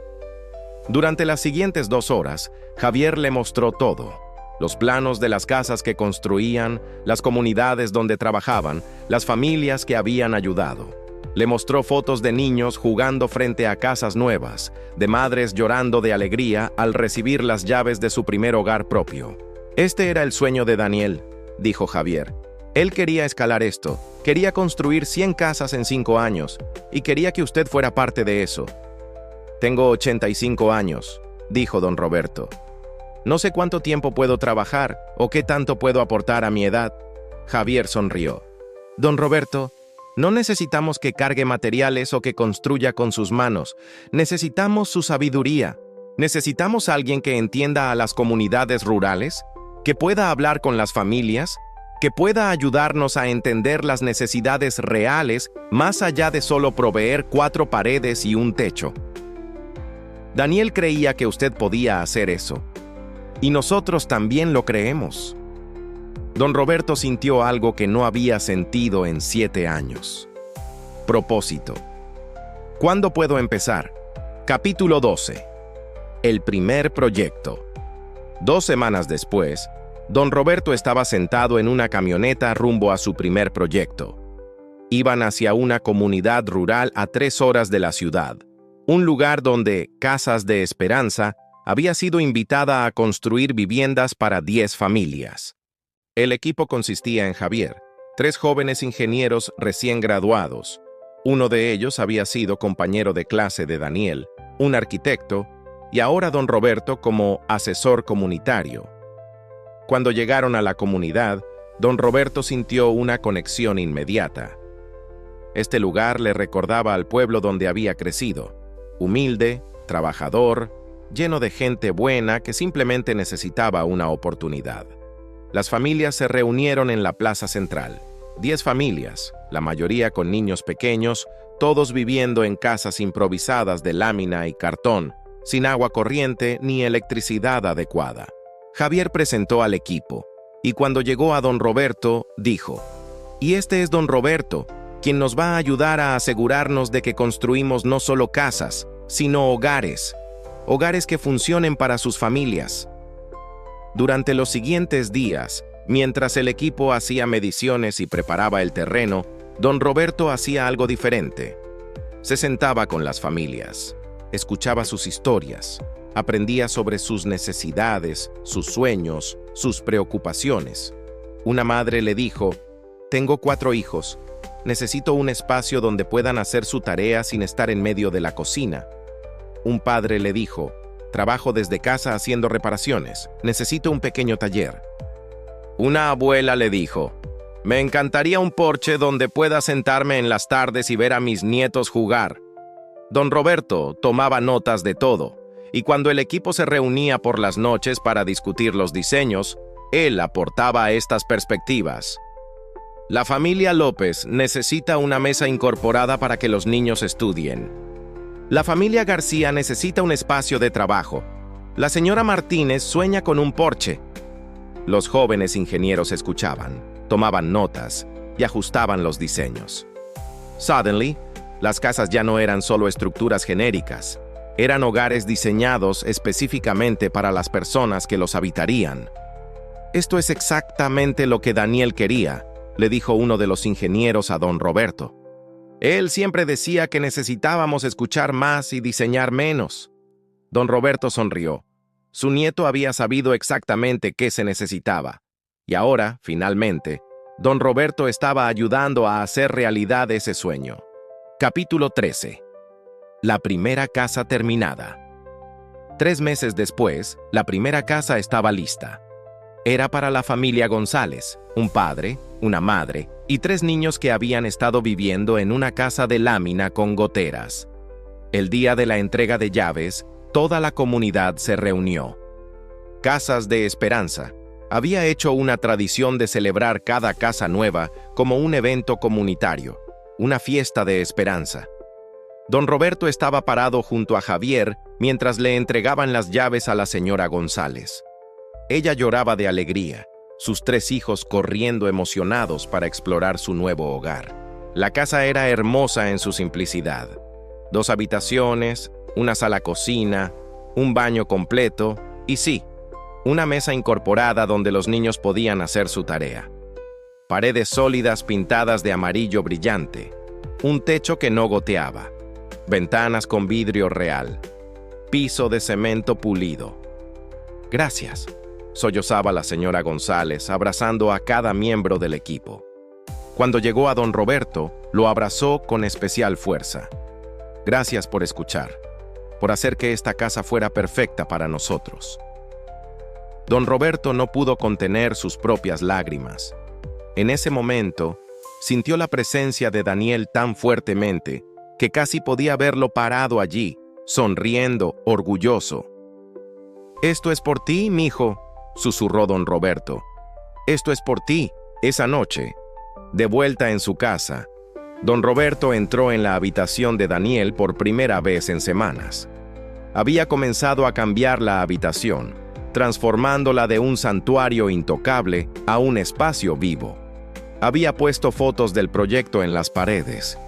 Durante las siguientes 2 horas, Javier le mostró todo: los planos de las casas que construían, las comunidades donde trabajaban, las familias que habían ayudado. Le mostró fotos de niños jugando frente a casas nuevas, de madres llorando de alegría al recibir las llaves de su primer hogar propio. «Este era el sueño de Daniel», dijo Javier. «Él quería escalar esto, quería construir 100 casas en 5 años, y quería que usted fuera parte de eso». «Tengo 85 años», dijo don Roberto. «No sé cuánto tiempo puedo trabajar o qué tanto puedo aportar a mi edad». Javier sonrió. «Don Roberto, no necesitamos que cargue materiales o que construya con sus manos. Necesitamos su sabiduría. Necesitamos a alguien que entienda a las comunidades rurales, que pueda hablar con las familias, que pueda ayudarnos a entender las necesidades reales más allá de solo proveer 4 paredes y un techo». Daniel creía que usted podía hacer eso. Y nosotros también lo creemos. Don Roberto sintió algo que no había sentido en 7 años. Propósito. ¿Cuándo puedo empezar? Capítulo 12. El primer proyecto. 2 semanas después, don Roberto estaba sentado en una camioneta rumbo a su primer proyecto. Iban hacia una comunidad rural a 3 horas de la ciudad, un lugar donde Casas de Esperanza había sido invitada a construir viviendas para 10 familias. El equipo consistía en Javier, 3 jóvenes ingenieros recién graduados, Uno de ellos había sido compañero de clase de Daniel, un arquitecto, y ahora don Roberto como asesor comunitario. Cuando llegaron a la comunidad, don Roberto sintió una conexión inmediata. Este lugar le recordaba al pueblo donde había crecido, humilde, trabajador, lleno de gente buena que simplemente necesitaba una oportunidad. Las familias se reunieron en la plaza central. 10 familias, la mayoría con niños pequeños, todos viviendo en casas improvisadas de lámina y cartón, sin agua corriente ni electricidad adecuada. Javier presentó al equipo, y cuando llegó a don Roberto, dijo: «Y este es don Roberto, quien nos va a ayudar a asegurarnos de que construimos no solo casas, sino hogares que funcionen para sus familias». Durante los siguientes días, mientras el equipo hacía mediciones y preparaba el terreno, don Roberto hacía algo diferente. Se sentaba con las familias, escuchaba sus historias, aprendía sobre sus necesidades, sus sueños, sus preocupaciones. Una madre le dijo: «Tengo 4 hijos. Necesito un espacio donde puedan hacer su tarea sin estar en medio de la cocina». Un padre le dijo: «Trabajo desde casa haciendo reparaciones. Necesito un pequeño taller». Una abuela le dijo: «Me encantaría un porche donde pueda sentarme en las tardes y ver a mis nietos jugar». Don Roberto tomaba notas de todo, y cuando el equipo se reunía por las noches para discutir los diseños, él aportaba estas perspectivas. «La familia López necesita una mesa incorporada para que los niños estudien. La familia García necesita un espacio de trabajo. La señora Martínez sueña con un porche». Los jóvenes ingenieros escuchaban, tomaban notas y ajustaban los diseños. Suddenly, las casas ya no eran solo estructuras genéricas, eran hogares diseñados específicamente para las personas que los habitarían. «Esto es exactamente lo que Daniel quería», le dijo uno de los ingenieros a don Roberto. «Él siempre decía que necesitábamos escuchar más y diseñar menos». Don Roberto sonrió. Su nieto había sabido exactamente qué se necesitaba. Y ahora, finalmente, don Roberto estaba ayudando a hacer realidad ese sueño. Capítulo 13. La primera casa terminada. 3 meses después, la primera casa estaba lista. Era para la familia González, un padre, una madre y 3 niños que habían estado viviendo en una casa de lámina con goteras. El día de la entrega de llaves, toda la comunidad se reunió. Casas de Esperanza había hecho una tradición de celebrar cada casa nueva como un evento comunitario, una fiesta de esperanza. Don Roberto estaba parado junto a Javier mientras le entregaban las llaves a la señora González. Ella lloraba de alegría, sus 3 hijos corriendo emocionados para explorar su nuevo hogar. La casa era hermosa en su simplicidad. 2 habitaciones, una sala-cocina, un baño completo y sí, una mesa incorporada donde los niños podían hacer su tarea. Paredes sólidas pintadas de amarillo brillante, un techo que no goteaba, ventanas con vidrio real, piso de cemento pulido. «Gracias», sollozaba la señora González, abrazando a cada miembro del equipo. Cuando llegó a don Roberto, lo abrazó con especial fuerza. «Gracias por escuchar, por hacer que esta casa fuera perfecta para nosotros». Don Roberto no pudo contener sus propias lágrimas. En ese momento, sintió la presencia de Daniel tan fuertemente que casi podía verlo parado allí, sonriendo, orgulloso. «Esto es por ti, mijo», susurró don Roberto. «Esto es por ti». Esa noche, de vuelta en su casa, don Roberto entró en la habitación de Daniel por primera vez en semanas. Había comenzado a cambiar la habitación, transformándola de un santuario intocable a un espacio vivo. Había puesto fotos del proyecto en las paredes.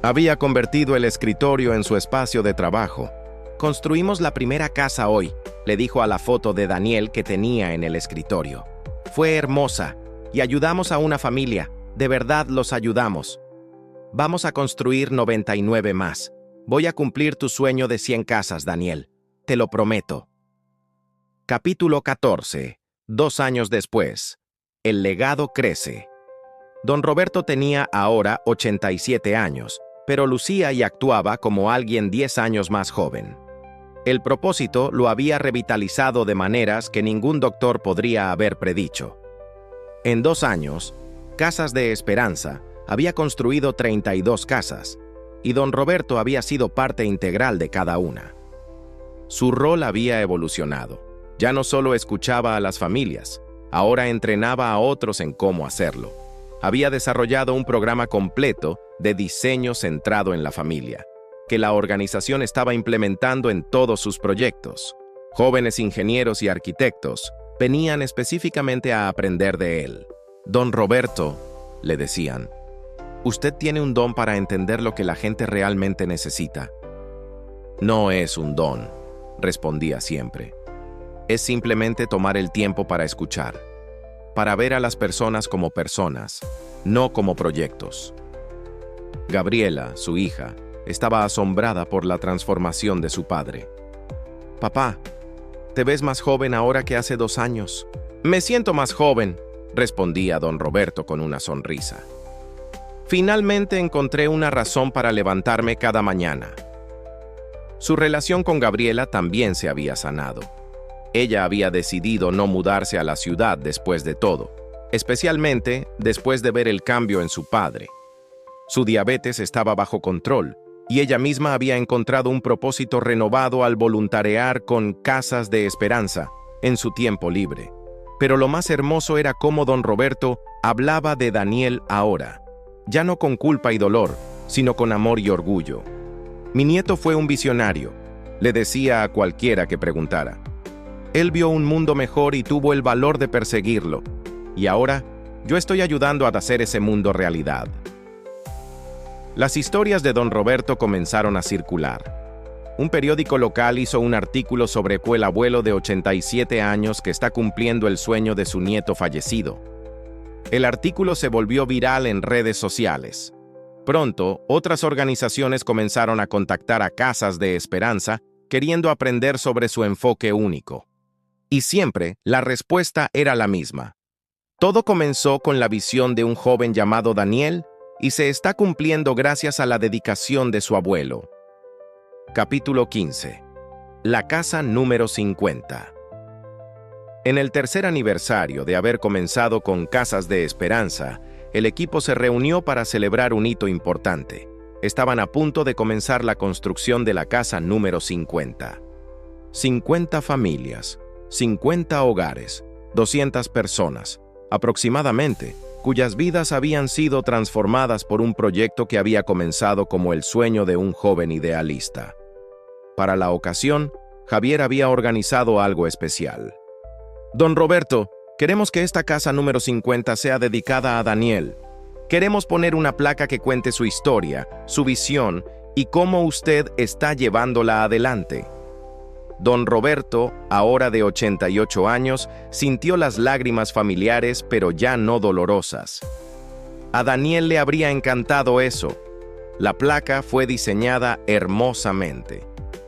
Había convertido el escritorio en su espacio de trabajo. «Construimos la primera casa hoy», le dijo a la foto de Daniel que tenía en el escritorio. «Fue hermosa y ayudamos a una familia. De verdad los ayudamos. Vamos a construir 99 más. Voy a cumplir tu sueño de 100 casas, Daniel. Te lo prometo». Capítulo 14. 2 años después. El legado crece. Don Roberto tenía ahora 87 años, pero lucía y actuaba como alguien 10 años más joven. El propósito lo había revitalizado de maneras que ningún doctor podría haber predicho. En 2 años, Casas de Esperanza había construido 32 casas, y don Roberto había sido parte integral de cada una. Su rol había evolucionado. Ya no solo escuchaba a las familias, ahora entrenaba a otros en cómo hacerlo. Había desarrollado un programa completo de diseño centrado en la familia, que la organización estaba implementando en todos sus proyectos. Jóvenes ingenieros y arquitectos venían específicamente a aprender de él. Don Roberto, le decían, usted tiene un don para entender lo que la gente realmente necesita. No es un don, respondía siempre. Es simplemente tomar el tiempo para escuchar, para ver a las personas como personas, no como proyectos. Gabriela, su hija, estaba asombrada por la transformación de su padre. Papá, te ves más joven ahora que hace 2 años. Me siento más joven, respondía don Roberto con una sonrisa. Finalmente encontré una razón para levantarme cada mañana. Su relación con Gabriela también se había sanado. Ella había decidido no mudarse a la ciudad después de todo, especialmente después de ver el cambio en su padre. Su diabetes estaba bajo control y ella misma había encontrado un propósito renovado al voluntariar con Casas de Esperanza en su tiempo libre. Pero lo más hermoso era cómo don Roberto hablaba de Daniel ahora, ya no con culpa y dolor, sino con amor y orgullo. Mi nieto fue un visionario, le decía a cualquiera que preguntara. Él vio un mundo mejor y tuvo el valor de perseguirlo. Y ahora, yo estoy ayudando a hacer ese mundo realidad. Las historias de don Roberto comenzaron a circular. Un periódico local hizo un artículo sobre el abuelo de 87 años que está cumpliendo el sueño de su nieto fallecido. El artículo se volvió viral en redes sociales. Pronto, otras organizaciones comenzaron a contactar a Casas de Esperanza, queriendo aprender sobre su enfoque único. Y siempre, la respuesta era la misma. Todo comenzó con la visión de un joven llamado Daniel y se está cumpliendo gracias a la dedicación de su abuelo. Capítulo 15. La casa número 50. En el tercer aniversario de haber comenzado con Casas de Esperanza, el equipo se reunió para celebrar un hito importante. Estaban a punto de comenzar la construcción de la casa número 50. 50 familias, 50 hogares, 200 personas, aproximadamente, cuyas vidas habían sido transformadas por un proyecto que había comenzado como el sueño de un joven idealista. Para la ocasión, Javier había organizado algo especial. Don Roberto, queremos que esta casa número 50 sea dedicada a Daniel. Queremos poner una placa que cuente su historia, su visión y cómo usted está llevándola adelante. Don Roberto, ahora de 88 años, sintió las lágrimas familiares, pero ya no dolorosas. A Daniel le habría encantado eso. La placa fue diseñada hermosamente.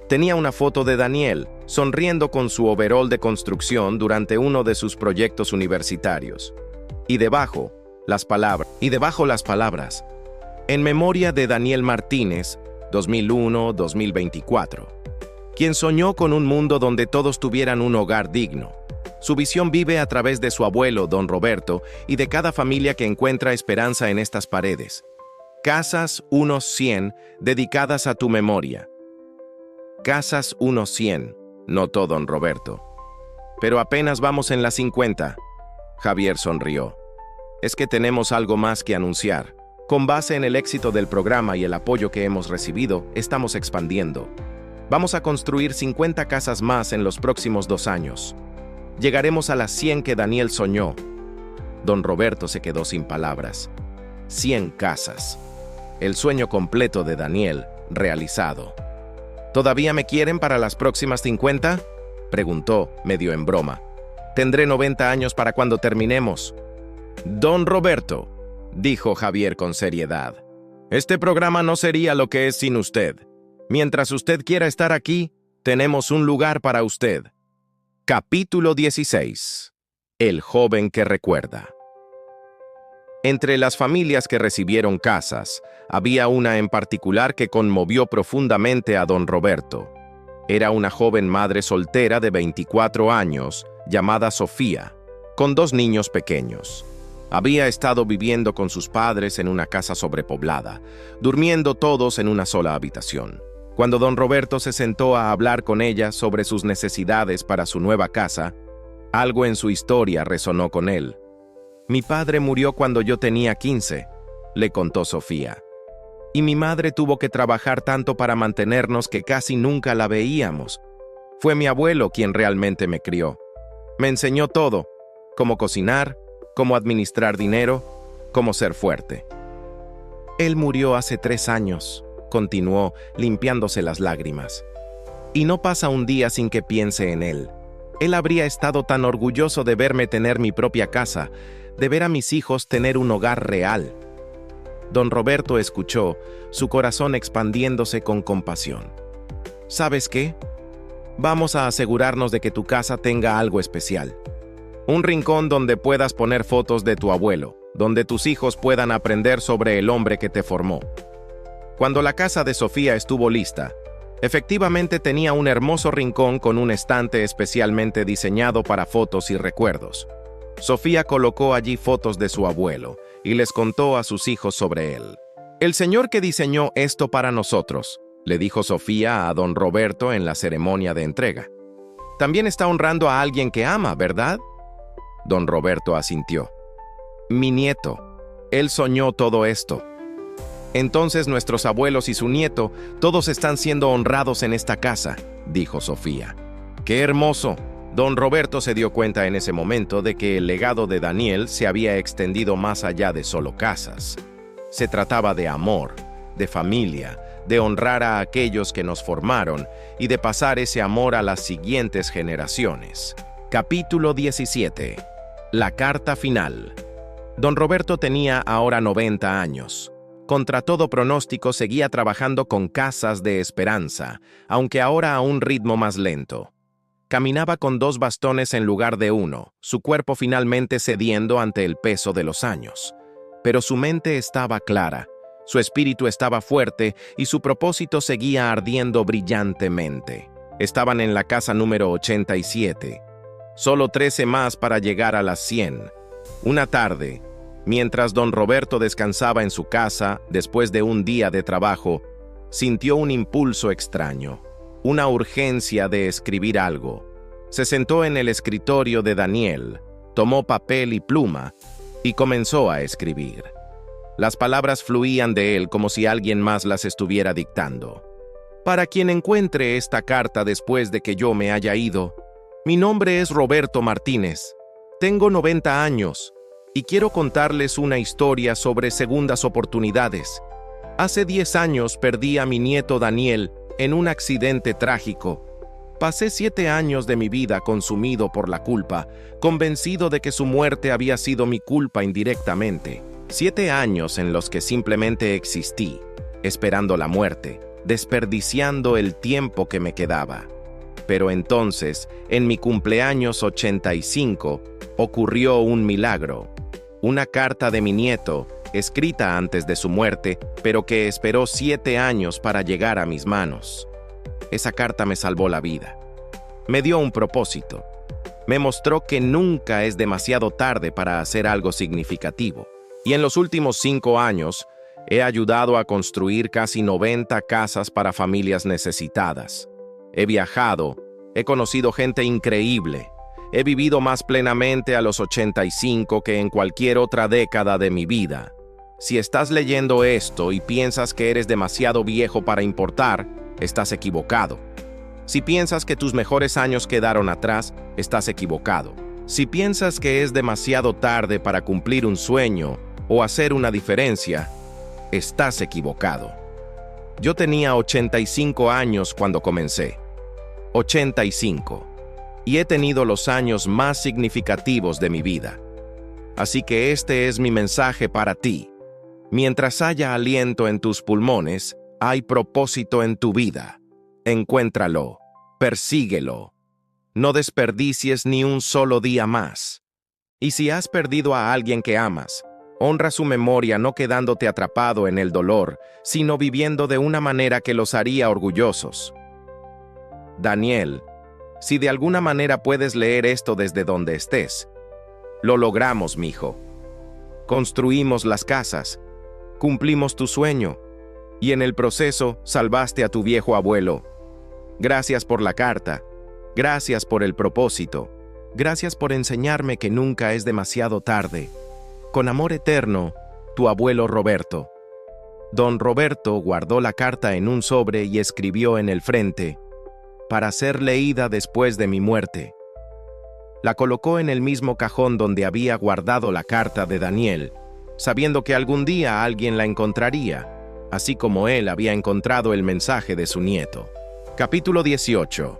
Tenía una foto de Daniel, sonriendo con su overol de construcción durante uno de sus proyectos universitarios. Y debajo las palabras, en memoria de Daniel Martínez, 2001-2024. Quien soñó con un mundo donde todos tuvieran un hogar digno. Su visión vive a través de su abuelo, don Roberto, y de cada familia que encuentra esperanza en estas paredes. Casas 100 dedicadas a tu memoria. Casas 100, notó don Roberto. Pero apenas vamos en las 50. Javier sonrió. Es que tenemos algo más que anunciar. Con base en el éxito del programa y el apoyo que hemos recibido, estamos expandiendo. Vamos a construir 50 casas más en los próximos 2 años. Llegaremos a las 100 que Daniel soñó. Don Roberto se quedó sin palabras. 100 casas. El sueño completo de Daniel, realizado. ¿Todavía me quieren para las próximas 50? Preguntó, medio en broma. Tendré 90 años para cuando terminemos. Don Roberto, dijo Javier con seriedad. Este programa no sería lo que es sin usted. Mientras usted quiera estar aquí, tenemos un lugar para usted. Capítulo 16. El joven que recuerda. Entre las familias que recibieron casas, había una en particular que conmovió profundamente a don Roberto. Era una joven madre soltera de 24 años, llamada Sofía, con 2 niños pequeños. Había estado viviendo con sus padres en una casa sobrepoblada, durmiendo todos en una sola habitación. Cuando don Roberto se sentó a hablar con ella sobre sus necesidades para su nueva casa, algo en su historia resonó con él. «Mi padre murió cuando yo tenía 15», le contó Sofía. «Y mi madre tuvo que trabajar tanto para mantenernos que casi nunca la veíamos. Fue mi abuelo quien realmente me crió. Me enseñó todo, cómo cocinar, cómo administrar dinero, cómo ser fuerte». «Él murió hace 3 años», continuó, limpiándose las lágrimas. «Y no pasa un día sin que piense en él. Él habría estado tan orgulloso de verme tener mi propia casa, de ver a mis hijos tener un hogar real». Don Roberto escuchó, su corazón expandiéndose con compasión. «¿Sabes qué? Vamos a asegurarnos de que tu casa tenga algo especial. Un rincón donde puedas poner fotos de tu abuelo, donde tus hijos puedan aprender sobre el hombre que te formó». Cuando la casa de Sofía estuvo lista, efectivamente tenía un hermoso rincón con un estante especialmente diseñado para fotos y recuerdos. Sofía colocó allí fotos de su abuelo y les contó a sus hijos sobre él. «El señor que diseñó esto para nosotros», le dijo Sofía a don Roberto en la ceremonia de entrega. «También está honrando a alguien que ama, ¿verdad?». Don Roberto asintió. «Mi nieto. Él soñó todo esto. Entonces nuestros abuelos y su nieto, todos están siendo honrados en esta casa», dijo Sofía. «¡Qué hermoso!». Don Roberto se dio cuenta en ese momento de que el legado de Daniel se había extendido más allá de solo casas. Se trataba de amor, de familia, de honrar a aquellos que nos formaron y de pasar ese amor a las siguientes generaciones. Capítulo 17. La carta final. Don Roberto tenía ahora 90 años. Contra todo pronóstico seguía trabajando con Casas de Esperanza, aunque ahora a un ritmo más lento. Caminaba con 2 bastones en lugar de 1, su cuerpo finalmente cediendo ante el peso de los años. Pero su mente estaba clara, su espíritu estaba fuerte y su propósito seguía ardiendo brillantemente. Estaban en la casa número 87. Solo 13 más para llegar a las 100. Una tarde, mientras don Roberto descansaba en su casa después de un día de trabajo, sintió un impulso extraño, una urgencia de escribir algo. Se sentó en el escritorio de Daniel, tomó papel y pluma y comenzó a escribir. Las palabras fluían de él como si alguien más las estuviera dictando. «Para quien encuentre esta carta después de que yo me haya ido, mi nombre es Roberto Martínez. Tengo 90 años y quiero contarles una historia sobre segundas oportunidades. Hace 10 años perdí a mi nieto Daniel en un accidente trágico. Pasé 7 años de mi vida consumido por la culpa, convencido de que su muerte había sido mi culpa indirectamente. 7 años en los que simplemente existí, esperando la muerte, desperdiciando el tiempo que me quedaba. Pero entonces, en mi cumpleaños 85, ocurrió un milagro. Una carta de mi nieto, escrita antes de su muerte, pero que esperó 7 años para llegar a mis manos. Esa carta me salvó la vida. Me dio un propósito. Me mostró que nunca es demasiado tarde para hacer algo significativo. Y en los últimos 5 años, he ayudado a construir casi 90 casas para familias necesitadas. He viajado, he conocido gente increíble. He vivido más plenamente a los 85 que en cualquier otra década de mi vida. Si estás leyendo esto y piensas que eres demasiado viejo para importar, estás equivocado. Si piensas que tus mejores años quedaron atrás, estás equivocado. Si piensas que es demasiado tarde para cumplir un sueño o hacer una diferencia, estás equivocado. Yo tenía 85 años cuando comencé. 85. Y he tenido los años más significativos de mi vida. Así que este es mi mensaje para ti. Mientras haya aliento en tus pulmones, hay propósito en tu vida. Encuéntralo, persíguelo. No desperdicies ni un solo día más. Y si has perdido a alguien que amas, Honra su memoria no quedándote atrapado en el dolor, sino viviendo de una manera que los haría orgullosos. Daniel, si de alguna manera puedes leer esto desde donde estés, lo logramos, mijo. Construimos las casas, cumplimos tu sueño, y en el proceso salvaste a tu viejo abuelo. Gracias por la carta, gracias por el propósito, gracias por enseñarme que nunca es demasiado tarde. Con amor eterno, tu abuelo Roberto. Don Roberto guardó la carta en un sobre y escribió en el frente, para ser leída después de mi muerte. La colocó en el mismo cajón donde había guardado la carta de Daniel, sabiendo que algún día alguien la encontraría, así como él había encontrado el mensaje de su nieto. Capítulo 18.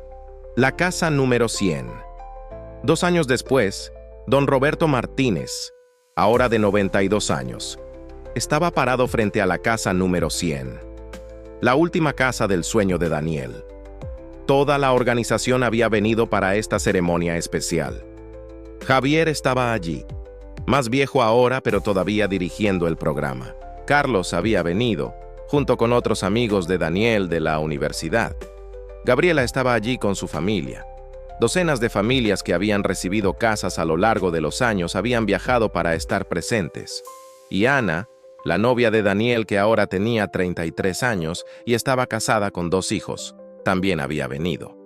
La casa número 100. 2 años después, don Roberto Martínez, ahora de 92 años, estaba parado frente a la casa número 100, la última casa del sueño de Daniel. Toda la organización había venido para esta ceremonia especial. Javier estaba allí, más viejo ahora, pero todavía dirigiendo el programa. Carlos había venido, junto con otros amigos de Daniel de la universidad. Gabriela estaba allí con su familia. Docenas de familias que habían recibido casas a lo largo de los años habían viajado para estar presentes. Y Ana, la novia de Daniel que ahora tenía 33 años y estaba casada con 2 hijos, también había venido.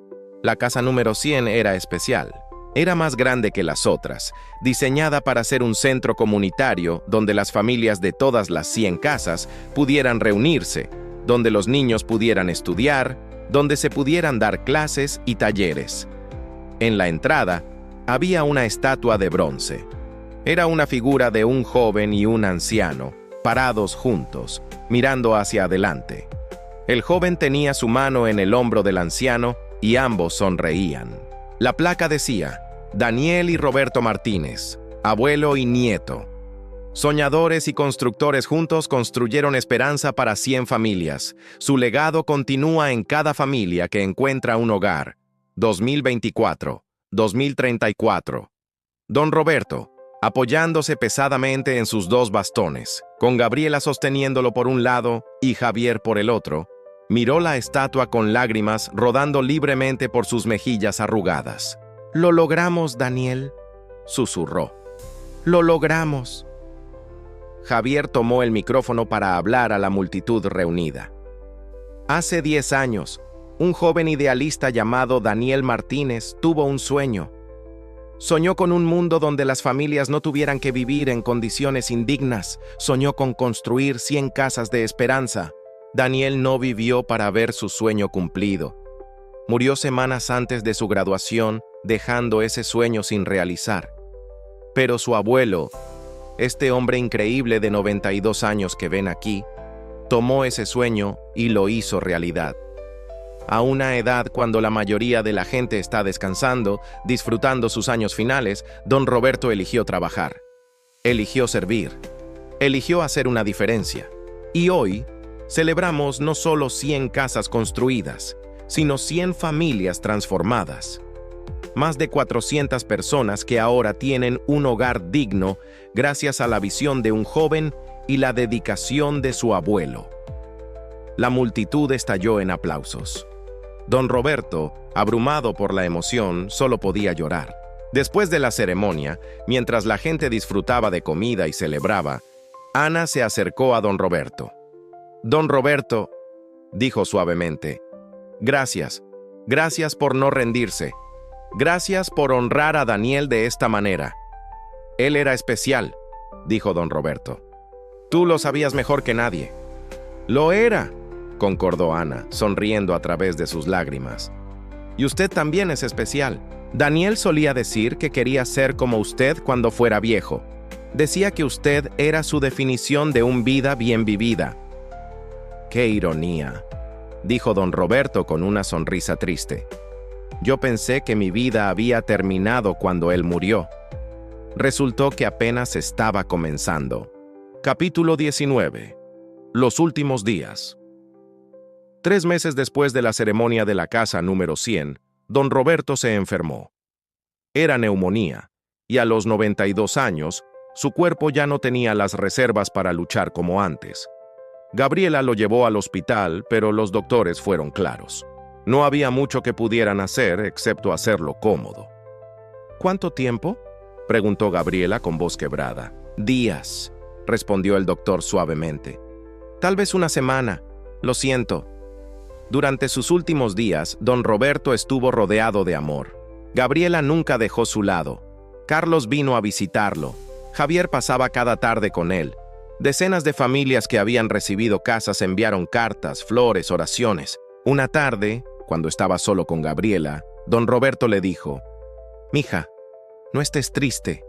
La casa número 100 era especial. Era más grande que las otras, diseñada para ser un centro comunitario donde las familias de todas las 100 casas pudieran reunirse, donde los niños pudieran estudiar, donde se pudieran dar clases y talleres. En la entrada había una estatua de bronce. Era una figura de un joven y un anciano, parados juntos, mirando hacia adelante. El joven tenía su mano en el hombro del anciano y ambos sonreían. La placa decía, Daniel y Roberto Martínez, abuelo y nieto. Soñadores y constructores juntos construyeron esperanza para 100 familias. Su legado continúa en cada familia que encuentra un hogar. 2024, 2034. Don Roberto, apoyándose pesadamente en sus 2 bastones, con Gabriela sosteniéndolo por un lado y Javier por el otro, miró la estatua con lágrimas rodando libremente por sus mejillas arrugadas. «Lo logramos, Daniel», susurró. «Lo logramos». Javier tomó el micrófono para hablar a la multitud reunida. Hace 10 años, un joven idealista llamado Daniel Martínez tuvo un sueño. Soñó con un mundo donde las familias no tuvieran que vivir en condiciones indignas. Soñó con construir 100 casas de esperanza. Daniel no vivió para ver su sueño cumplido. Murió semanas antes de su graduación, dejando ese sueño sin realizar. Pero su abuelo, este hombre increíble de 92 años que ven aquí, tomó ese sueño y lo hizo realidad. A una edad cuando la mayoría de la gente está descansando, disfrutando sus años finales, don Roberto eligió trabajar. Eligió servir. Eligió hacer una diferencia. Y hoy, celebramos no solo 100 casas construidas, sino 100 familias transformadas. Más de 400 personas que ahora tienen un hogar digno gracias a la visión de un joven y la dedicación de su abuelo. La multitud estalló en aplausos. Don Roberto, abrumado por la emoción, solo podía llorar. Después de la ceremonia, mientras la gente disfrutaba de comida y celebraba, Ana se acercó a don Roberto. «Don Roberto», dijo suavemente, «gracias por no rendirse. Gracias por honrar a Daniel de esta manera». «Él era especial», dijo don Roberto. «Tú lo sabías mejor que nadie». «Lo era», concordó Ana, sonriendo a través de sus lágrimas. «Y usted también es especial. Daniel solía decir que quería ser como usted cuando fuera viejo. Decía que usted era su definición de una vida bien vivida». «Qué ironía», dijo don Roberto con una sonrisa triste. «Yo pensé que mi vida había terminado cuando él murió. Resultó que apenas estaba comenzando». Capítulo 19. Los últimos días. 3 meses después de la ceremonia de la casa número 100, don Roberto se enfermó. Era neumonía, y a los 92 años, Su cuerpo ya no tenía las reservas para luchar como antes. Gabriela lo llevó al hospital, pero los doctores fueron claros. No había mucho que pudieran hacer excepto hacerlo cómodo. ¿Cuánto tiempo?, preguntó Gabriela con voz quebrada. «Días», respondió el doctor suavemente. «Tal vez una semana. Lo siento». Durante sus últimos días, don Roberto estuvo rodeado de amor. Gabriela nunca dejó su lado. Carlos vino a visitarlo. Javier pasaba cada tarde con él. Decenas de familias que habían recibido casas enviaron cartas, flores, oraciones. Una tarde, cuando estaba solo con Gabriela, don Roberto le dijo: «Mija, no estés triste.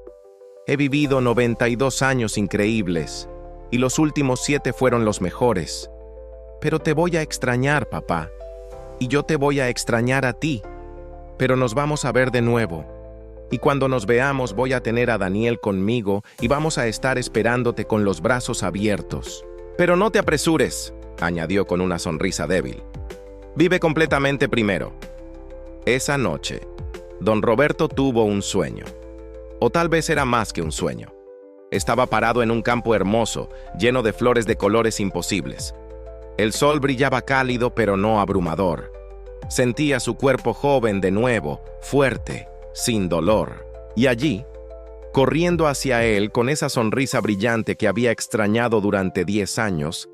He vivido 92 años increíbles, y los últimos 7 fueron los mejores. Pero te voy a extrañar, papá, y yo te voy a extrañar a ti. Pero nos vamos a ver de nuevo. Y cuando nos veamos voy a tener a Daniel conmigo y vamos a estar esperándote con los brazos abiertos. Pero no te apresures», añadió con una sonrisa débil. «Vive completamente primero». Esa noche, don Roberto tuvo un sueño. O tal vez era más que un sueño. Estaba parado en un campo hermoso, lleno de flores de colores imposibles. El sol brillaba cálido pero no abrumador. Sentía su cuerpo joven de nuevo, fuerte, sin dolor. Y allí, corriendo hacia él con esa sonrisa brillante que había extrañado durante 10 años,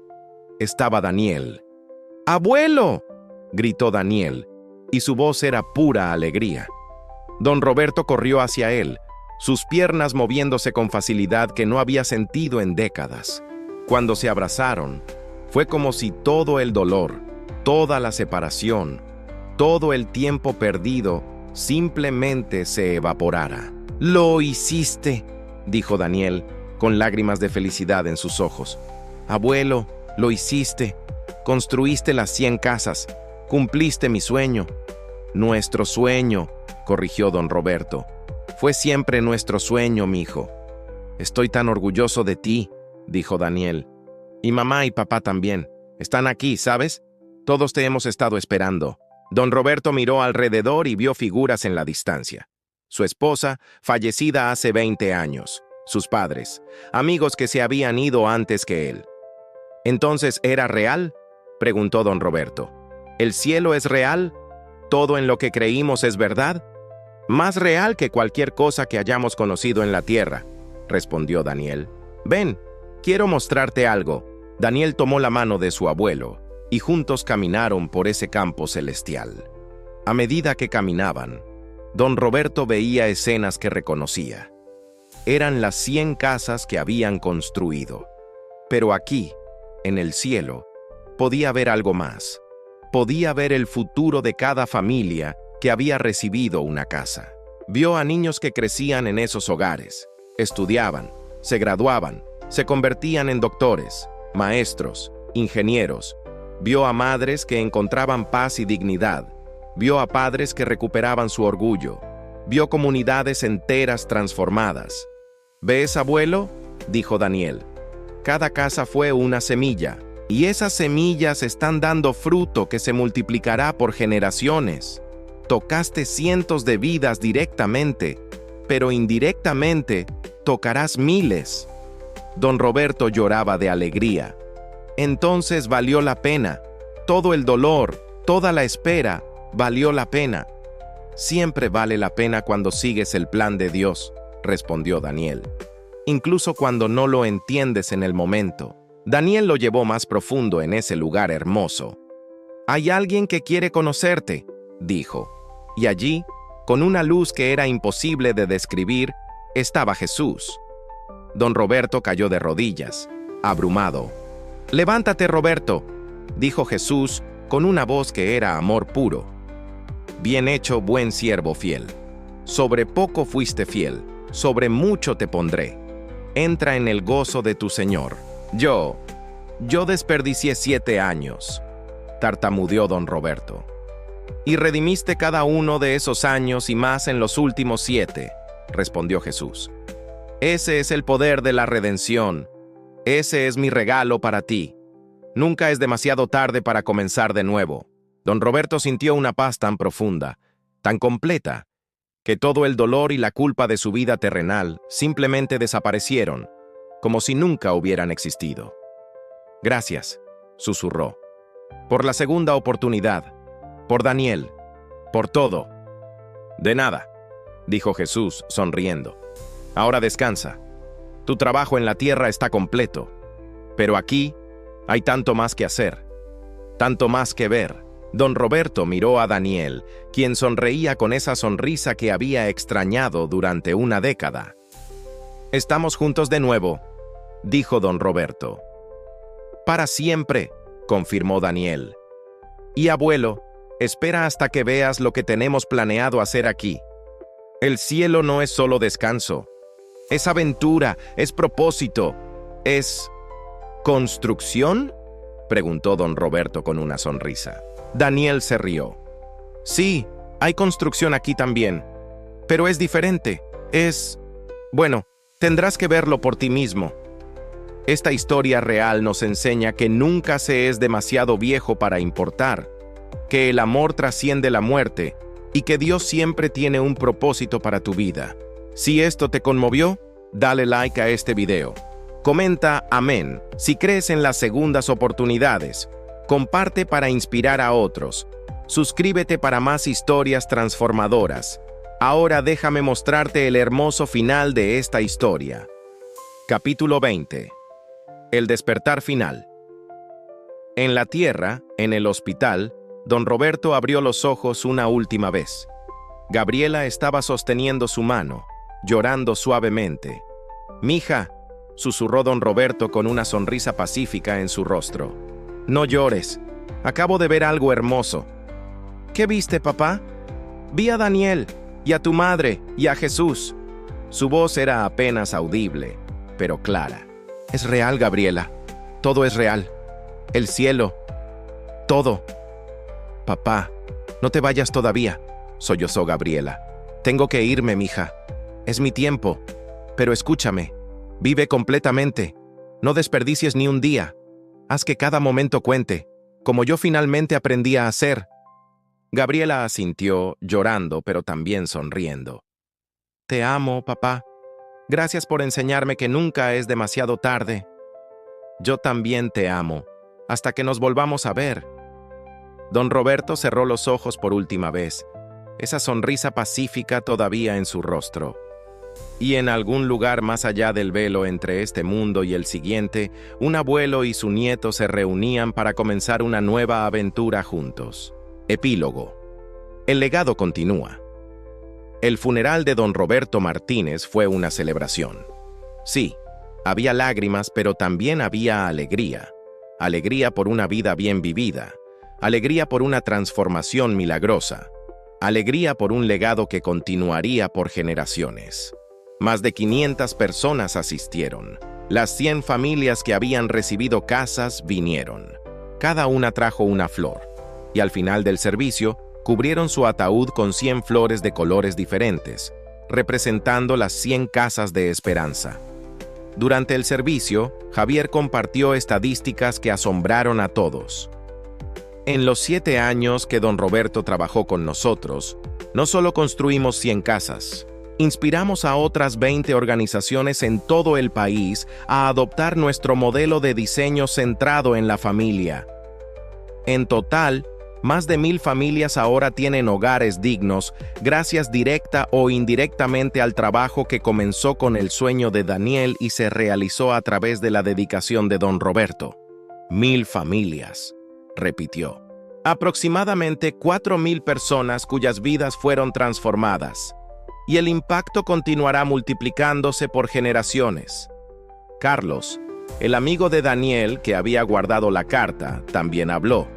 estaba Daniel. «¡Abuelo!», gritó Daniel, y su voz era pura alegría. Don Roberto corrió hacia él, sus piernas moviéndose con facilidad que no había sentido en décadas. Cuando se abrazaron, fue como si todo el dolor, toda la separación, todo el tiempo perdido simplemente se evaporara. «¡Lo hiciste!», dijo Daniel, con lágrimas de felicidad en sus ojos. «Abuelo, lo hiciste. Construiste las 100 casas. Cumpliste mi sueño». «Nuestro sueño», corrigió don Roberto. «Fue siempre nuestro sueño, mijo». «Estoy tan orgulloso de ti», dijo Daniel. «Y mamá y papá también. Están aquí, ¿sabes? Todos te hemos estado esperando». Don Roberto miró alrededor y vio figuras en la distancia. Su esposa, fallecida hace 20 años. Sus padres, amigos que se habían ido antes que él. «¿Entonces era real?», preguntó don Roberto. «¿El cielo es real? ¿Todo en lo que creímos es verdad?». «Más real que cualquier cosa que hayamos conocido en la tierra», respondió Daniel. «Ven, quiero mostrarte algo». Daniel tomó la mano de su abuelo y juntos caminaron por ese campo celestial. A medida que caminaban, don Roberto veía escenas que reconocía. Eran las 100 casas que habían construido. Pero aquí, en el cielo, podía ver algo más. Podía ver el futuro de cada familia que había recibido una casa. Vio a niños que crecían en esos hogares, estudiaban, se graduaban, se convertían en doctores, maestros, ingenieros. Vio a madres que encontraban paz y dignidad. Vio a padres que recuperaban su orgullo. Vio comunidades enteras transformadas. «¿Ves, abuelo?», dijo Daniel. «Cada casa fue una semilla, y esas semillas están dando fruto que se multiplicará por generaciones. Tocaste cientos de vidas directamente, pero indirectamente tocarás miles». Don Roberto lloraba de alegría. «Entonces valió la pena. Todo el dolor, toda la espera, valió la pena». «Siempre vale la pena cuando sigues el plan de Dios», respondió Daniel. «Incluso cuando no lo entiendes en el momento». Daniel lo llevó más profundo en ese lugar hermoso. «Hay alguien que quiere conocerte», dijo. Y allí, con una luz que era imposible de describir, estaba Jesús. Don Roberto cayó de rodillas, abrumado. «Levántate, Roberto», dijo Jesús con una voz que era amor puro. «Bien hecho, buen siervo fiel. Sobre poco fuiste fiel, sobre mucho te pondré. Entra en el gozo de tu Señor». Yo desperdicié 7 años», tartamudeó don Roberto. «Y redimiste cada uno de esos años y más en los últimos 7, respondió Jesús. «Ese es el poder de la redención. Ese es mi regalo para ti. Nunca es demasiado tarde para comenzar de nuevo». Don Roberto sintió una paz tan profunda, tan completa, que todo el dolor y la culpa de su vida terrenal simplemente desaparecieron, como si nunca hubieran existido. Gracias, susurró, por la segunda oportunidad, por Daniel, por todo. De nada, dijo Jesús, sonriendo. Ahora descansa. Tu trabajo en la tierra está completo, pero aquí hay tanto más que hacer, tanto más que ver. Don Roberto miró a Daniel, quien sonreía con esa sonrisa que había extrañado durante una década. «Estamos juntos de nuevo», dijo don Roberto. «Para siempre», confirmó Daniel. «Y abuelo, espera hasta que veas lo que tenemos planeado hacer aquí. El cielo no es solo descanso, es aventura, es propósito, es... ¿construcción?», preguntó don Roberto con una sonrisa. Daniel se rió. «Sí, hay construcción aquí también, pero es diferente, es... bueno, tendrás que verlo por ti mismo. Esta historia real nos enseña que nunca se es demasiado viejo para importar, que el amor trasciende la muerte y que Dios siempre tiene un propósito para tu vida. Si esto te conmovió, dale like a este video. Comenta amén si crees en las segundas oportunidades. Comparte para inspirar a otros. Suscríbete para más historias transformadoras. Ahora déjame mostrarte el hermoso final de esta historia. Capítulo 20. El despertar final. En la tierra, en el hospital, don Roberto abrió los ojos una última vez. Gabriela estaba sosteniendo su mano, llorando suavemente. «Mija», susurró don Roberto con una sonrisa pacífica en su rostro. «No llores. Acabo de ver algo hermoso». «¿Qué viste, papá?» «Vi a Daniel, y a tu madre, y a Jesús». Su voz era apenas audible, pero clara. «Es real, Gabriela. Todo es real. El cielo. Todo». «Papá, no te vayas todavía», sollozó Gabriela. «Tengo que irme, mija. Es mi tiempo. Pero escúchame. Vive completamente. No desperdicies ni un día. Haz que cada momento cuente, como yo finalmente aprendí a hacer». Gabriela asintió, llorando, pero también sonriendo. «Te amo, papá. Gracias por enseñarme que nunca es demasiado tarde». «Yo también te amo, hasta que nos volvamos a ver». Don Roberto cerró los ojos por última vez, esa sonrisa pacífica todavía en su rostro. Y en algún lugar más allá del velo entre este mundo y el siguiente, un abuelo y su nieto se reunían para comenzar una nueva aventura juntos. Epílogo. El legado continúa. El funeral de don Roberto Martínez fue una celebración. Sí, había lágrimas, pero también había alegría. Alegría por una vida bien vivida. Alegría por una transformación milagrosa. Alegría por un legado que continuaría por generaciones. Más de 500 personas asistieron. Las 100 familias que habían recibido casas vinieron. Cada una trajo una flor. Y al final del servicio, cubrieron su ataúd con 100 flores de colores diferentes, representando las 100 casas de esperanza. Durante el servicio, Javier compartió estadísticas que asombraron a todos. En los 7 años que don Roberto trabajó con nosotros, no solo construimos 100 casas, inspiramos a otras 20 organizaciones en todo el país a adoptar nuestro modelo de diseño centrado en la familia. En total, más de 1000 familias ahora tienen hogares dignos gracias directa o indirectamente al trabajo que comenzó con el sueño de Daniel y se realizó a través de la dedicación de don Roberto. 1000 familias, repitió. Aproximadamente 4000 personas cuyas vidas fueron transformadas. Y el impacto continuará multiplicándose por generaciones. Carlos, el amigo de Daniel que había guardado la carta, también habló.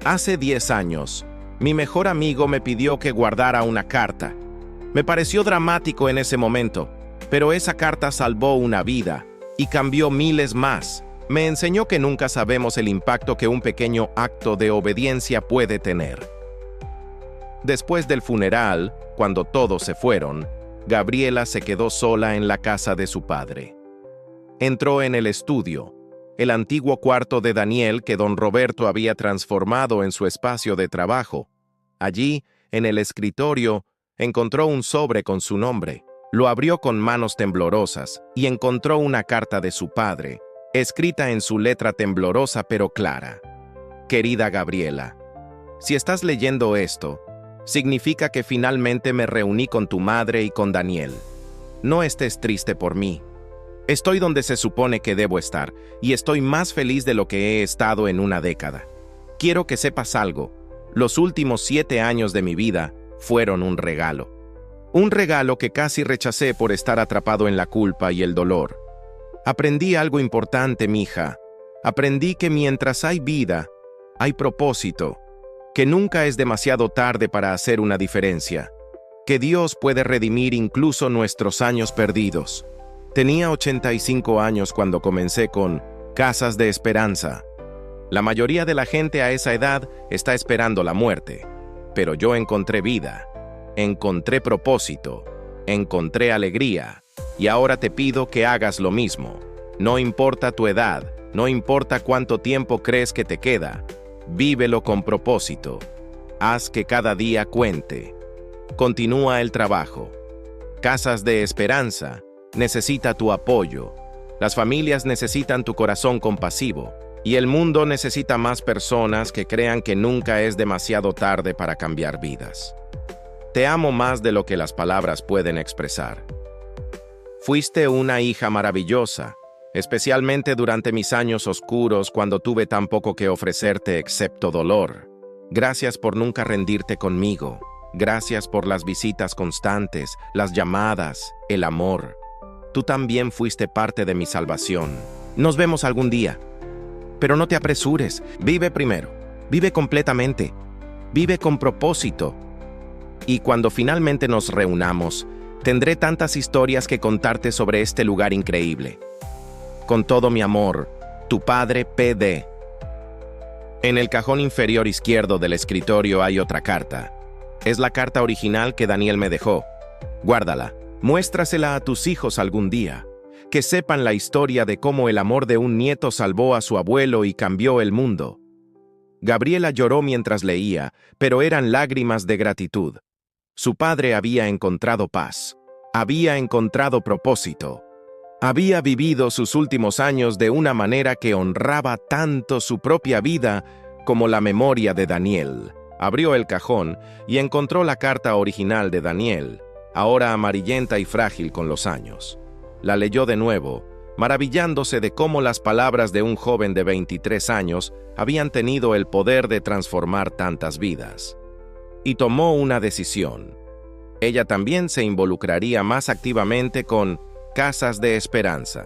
Hace 10 años, mi mejor amigo me pidió que guardara una carta. Me pareció dramático en ese momento, pero esa carta salvó una vida y cambió miles más. Me enseñó que nunca sabemos el impacto que un pequeño acto de obediencia puede tener. Después del funeral, cuando todos se fueron, Gabriela se quedó sola en la casa de su padre. Entró en el estudio, el antiguo cuarto de Daniel que don Roberto había transformado en su espacio de trabajo. Allí, en el escritorio, encontró un sobre con su nombre. Lo abrió con manos temblorosas y encontró una carta de su padre, escrita en su letra temblorosa pero clara. Querida Gabriela, si estás leyendo esto, significa que finalmente me reuní con tu madre y con Daniel. No estés triste por mí. Estoy donde se supone que debo estar y estoy más feliz de lo que he estado en una década. Quiero que sepas algo. Los últimos 7 años de mi vida fueron un regalo. Un regalo que casi rechacé por estar atrapado en la culpa y el dolor. Aprendí algo importante, mija. Aprendí que mientras hay vida, hay propósito, que nunca es demasiado tarde para hacer una diferencia, que Dios puede redimir incluso nuestros años perdidos. Tenía 85 años cuando comencé con Casas de Esperanza. La mayoría de la gente a esa edad está esperando la muerte, pero yo encontré vida, encontré propósito, encontré alegría, y ahora te pido que hagas lo mismo. No importa tu edad, no importa cuánto tiempo crees que te queda, vívelo con propósito. Haz que cada día cuente. Continúa el trabajo. Casas de Esperanza necesita tu apoyo. Las familias necesitan tu corazón compasivo. Y el mundo necesita más personas que crean que nunca es demasiado tarde para cambiar vidas. Te amo más de lo que las palabras pueden expresar. Fuiste una hija maravillosa, especialmente durante mis años oscuros cuando tuve tan poco que ofrecerte excepto dolor. Gracias por nunca rendirte conmigo. Gracias por las visitas constantes, las llamadas, el amor. Tú también fuiste parte de mi salvación. Nos vemos algún día. Pero no te apresures. Vive primero. Vive completamente. Vive con propósito. Y cuando finalmente nos reunamos, tendré tantas historias que contarte sobre este lugar increíble. Con todo mi amor, tu padre P.D. En el cajón inferior izquierdo del escritorio hay otra carta. Es la carta original que Daniel me dejó. Guárdala. Muéstrasela a tus hijos algún día. Que sepan la historia de cómo el amor de un nieto salvó a su abuelo y cambió el mundo. Gabriela lloró mientras leía, pero eran lágrimas de gratitud. Su padre había encontrado paz. Había encontrado propósito. Había vivido sus últimos años de una manera que honraba tanto su propia vida como la memoria de Daniel. Abrió el cajón y encontró la carta original de Daniel, ahora amarillenta y frágil con los años. La leyó de nuevo, maravillándose de cómo las palabras de un joven de 23 años habían tenido el poder de transformar tantas vidas. Y tomó una decisión. Ella también se involucraría más activamente con Casas de Esperanza.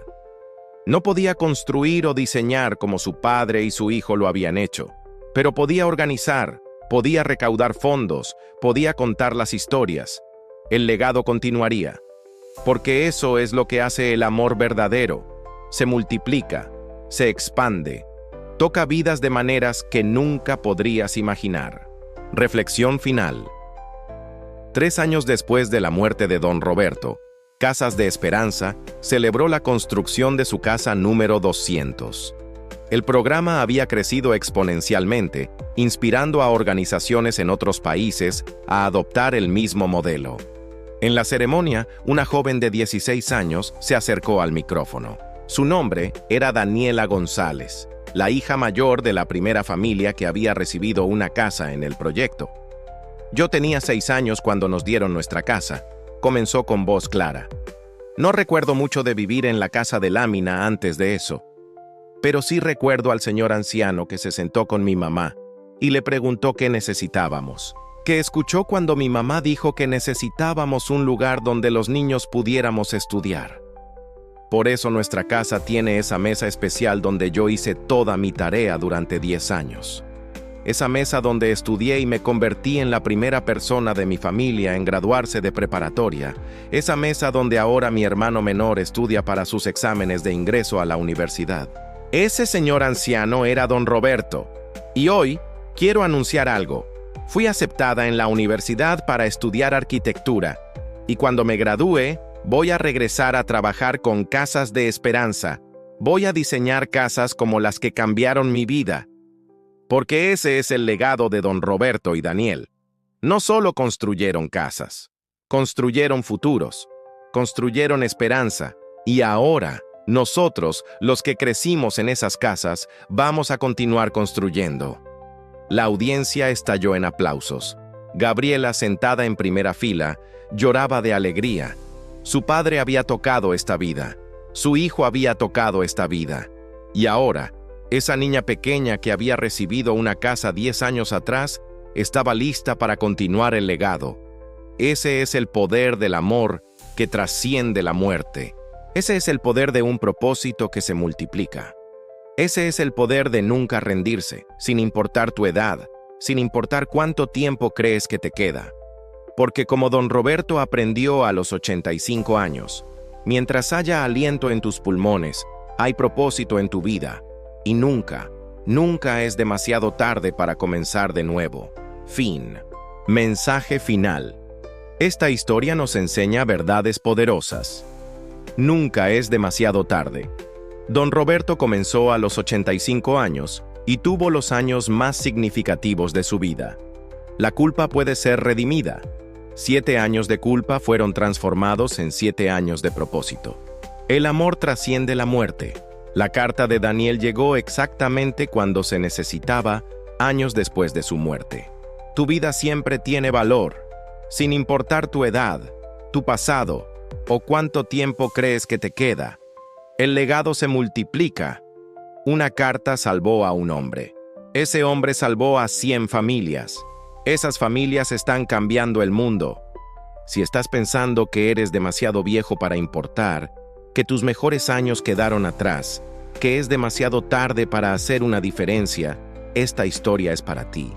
No podía construir o diseñar como su padre y su hijo lo habían hecho, pero podía organizar, podía recaudar fondos, podía contar las historias. El legado continuaría. Porque eso es lo que hace el amor verdadero. Se multiplica, se expande, toca vidas de maneras que nunca podrías imaginar. Reflexión final. 3 años después de la muerte de don Roberto, Casas de Esperanza celebró la construcción de su casa número 200. El programa había crecido exponencialmente, inspirando a organizaciones en otros países a adoptar el mismo modelo. En la ceremonia, una joven de 16 años se acercó al micrófono. Su nombre era Daniela González, la hija mayor de la primera familia que había recibido una casa en el proyecto. Yo tenía 6 años cuando nos dieron nuestra casa, comenzó con voz clara. No recuerdo mucho de vivir en la casa de lámina antes de eso, pero sí recuerdo al señor anciano que se sentó con mi mamá y le preguntó qué necesitábamos. Que escuchó cuando mi mamá dijo que necesitábamos un lugar donde los niños pudiéramos estudiar. Por eso nuestra casa tiene esa mesa especial donde yo hice toda mi tarea durante 10 años. Esa mesa donde estudié y me convertí en la primera persona de mi familia en graduarse de preparatoria. Esa mesa donde ahora mi hermano menor estudia para sus exámenes de ingreso a la universidad. Ese señor anciano era don Roberto. Y hoy quiero anunciar algo. Fui aceptada en la universidad para estudiar arquitectura, y cuando me gradúe, voy a regresar a trabajar con Casas de Esperanza. Voy a diseñar casas como las que cambiaron mi vida. Porque ese es el legado de don Roberto y Daniel. No solo construyeron casas, construyeron futuros, construyeron esperanza, y ahora, nosotros, los que crecimos en esas casas, vamos a continuar construyendo. La audiencia estalló en aplausos. Gabriela, sentada en primera fila, lloraba de alegría. Su padre había tocado esta vida. Su hijo había tocado esta vida. Y ahora, esa niña pequeña que había recibido una casa 10 años atrás, estaba lista para continuar el legado. Ese es el poder del amor que trasciende la muerte. Ese es el poder de un propósito que se multiplica. Ese es el poder de nunca rendirse, sin importar tu edad, sin importar cuánto tiempo crees que te queda. Porque como don Roberto aprendió a los 85 años, mientras haya aliento en tus pulmones, hay propósito en tu vida. Y nunca, nunca es demasiado tarde para comenzar de nuevo. Fin. Mensaje final. Esta historia nos enseña verdades poderosas. Nunca es demasiado tarde. Don Roberto comenzó a los 85 años y tuvo los años más significativos de su vida. La culpa puede ser redimida. 7 años de culpa fueron transformados en 7 años de propósito. El amor trasciende la muerte. La carta de Daniel llegó exactamente cuando se necesitaba, años después de su muerte. Tu vida siempre tiene valor, sin importar tu edad, tu pasado o cuánto tiempo crees que te queda. El legado se multiplica. Una carta salvó a un hombre. Ese hombre salvó a 100 familias. Esas familias están cambiando el mundo. Si estás pensando que eres demasiado viejo para importar, que tus mejores años quedaron atrás, que es demasiado tarde para hacer una diferencia, esta historia es para ti.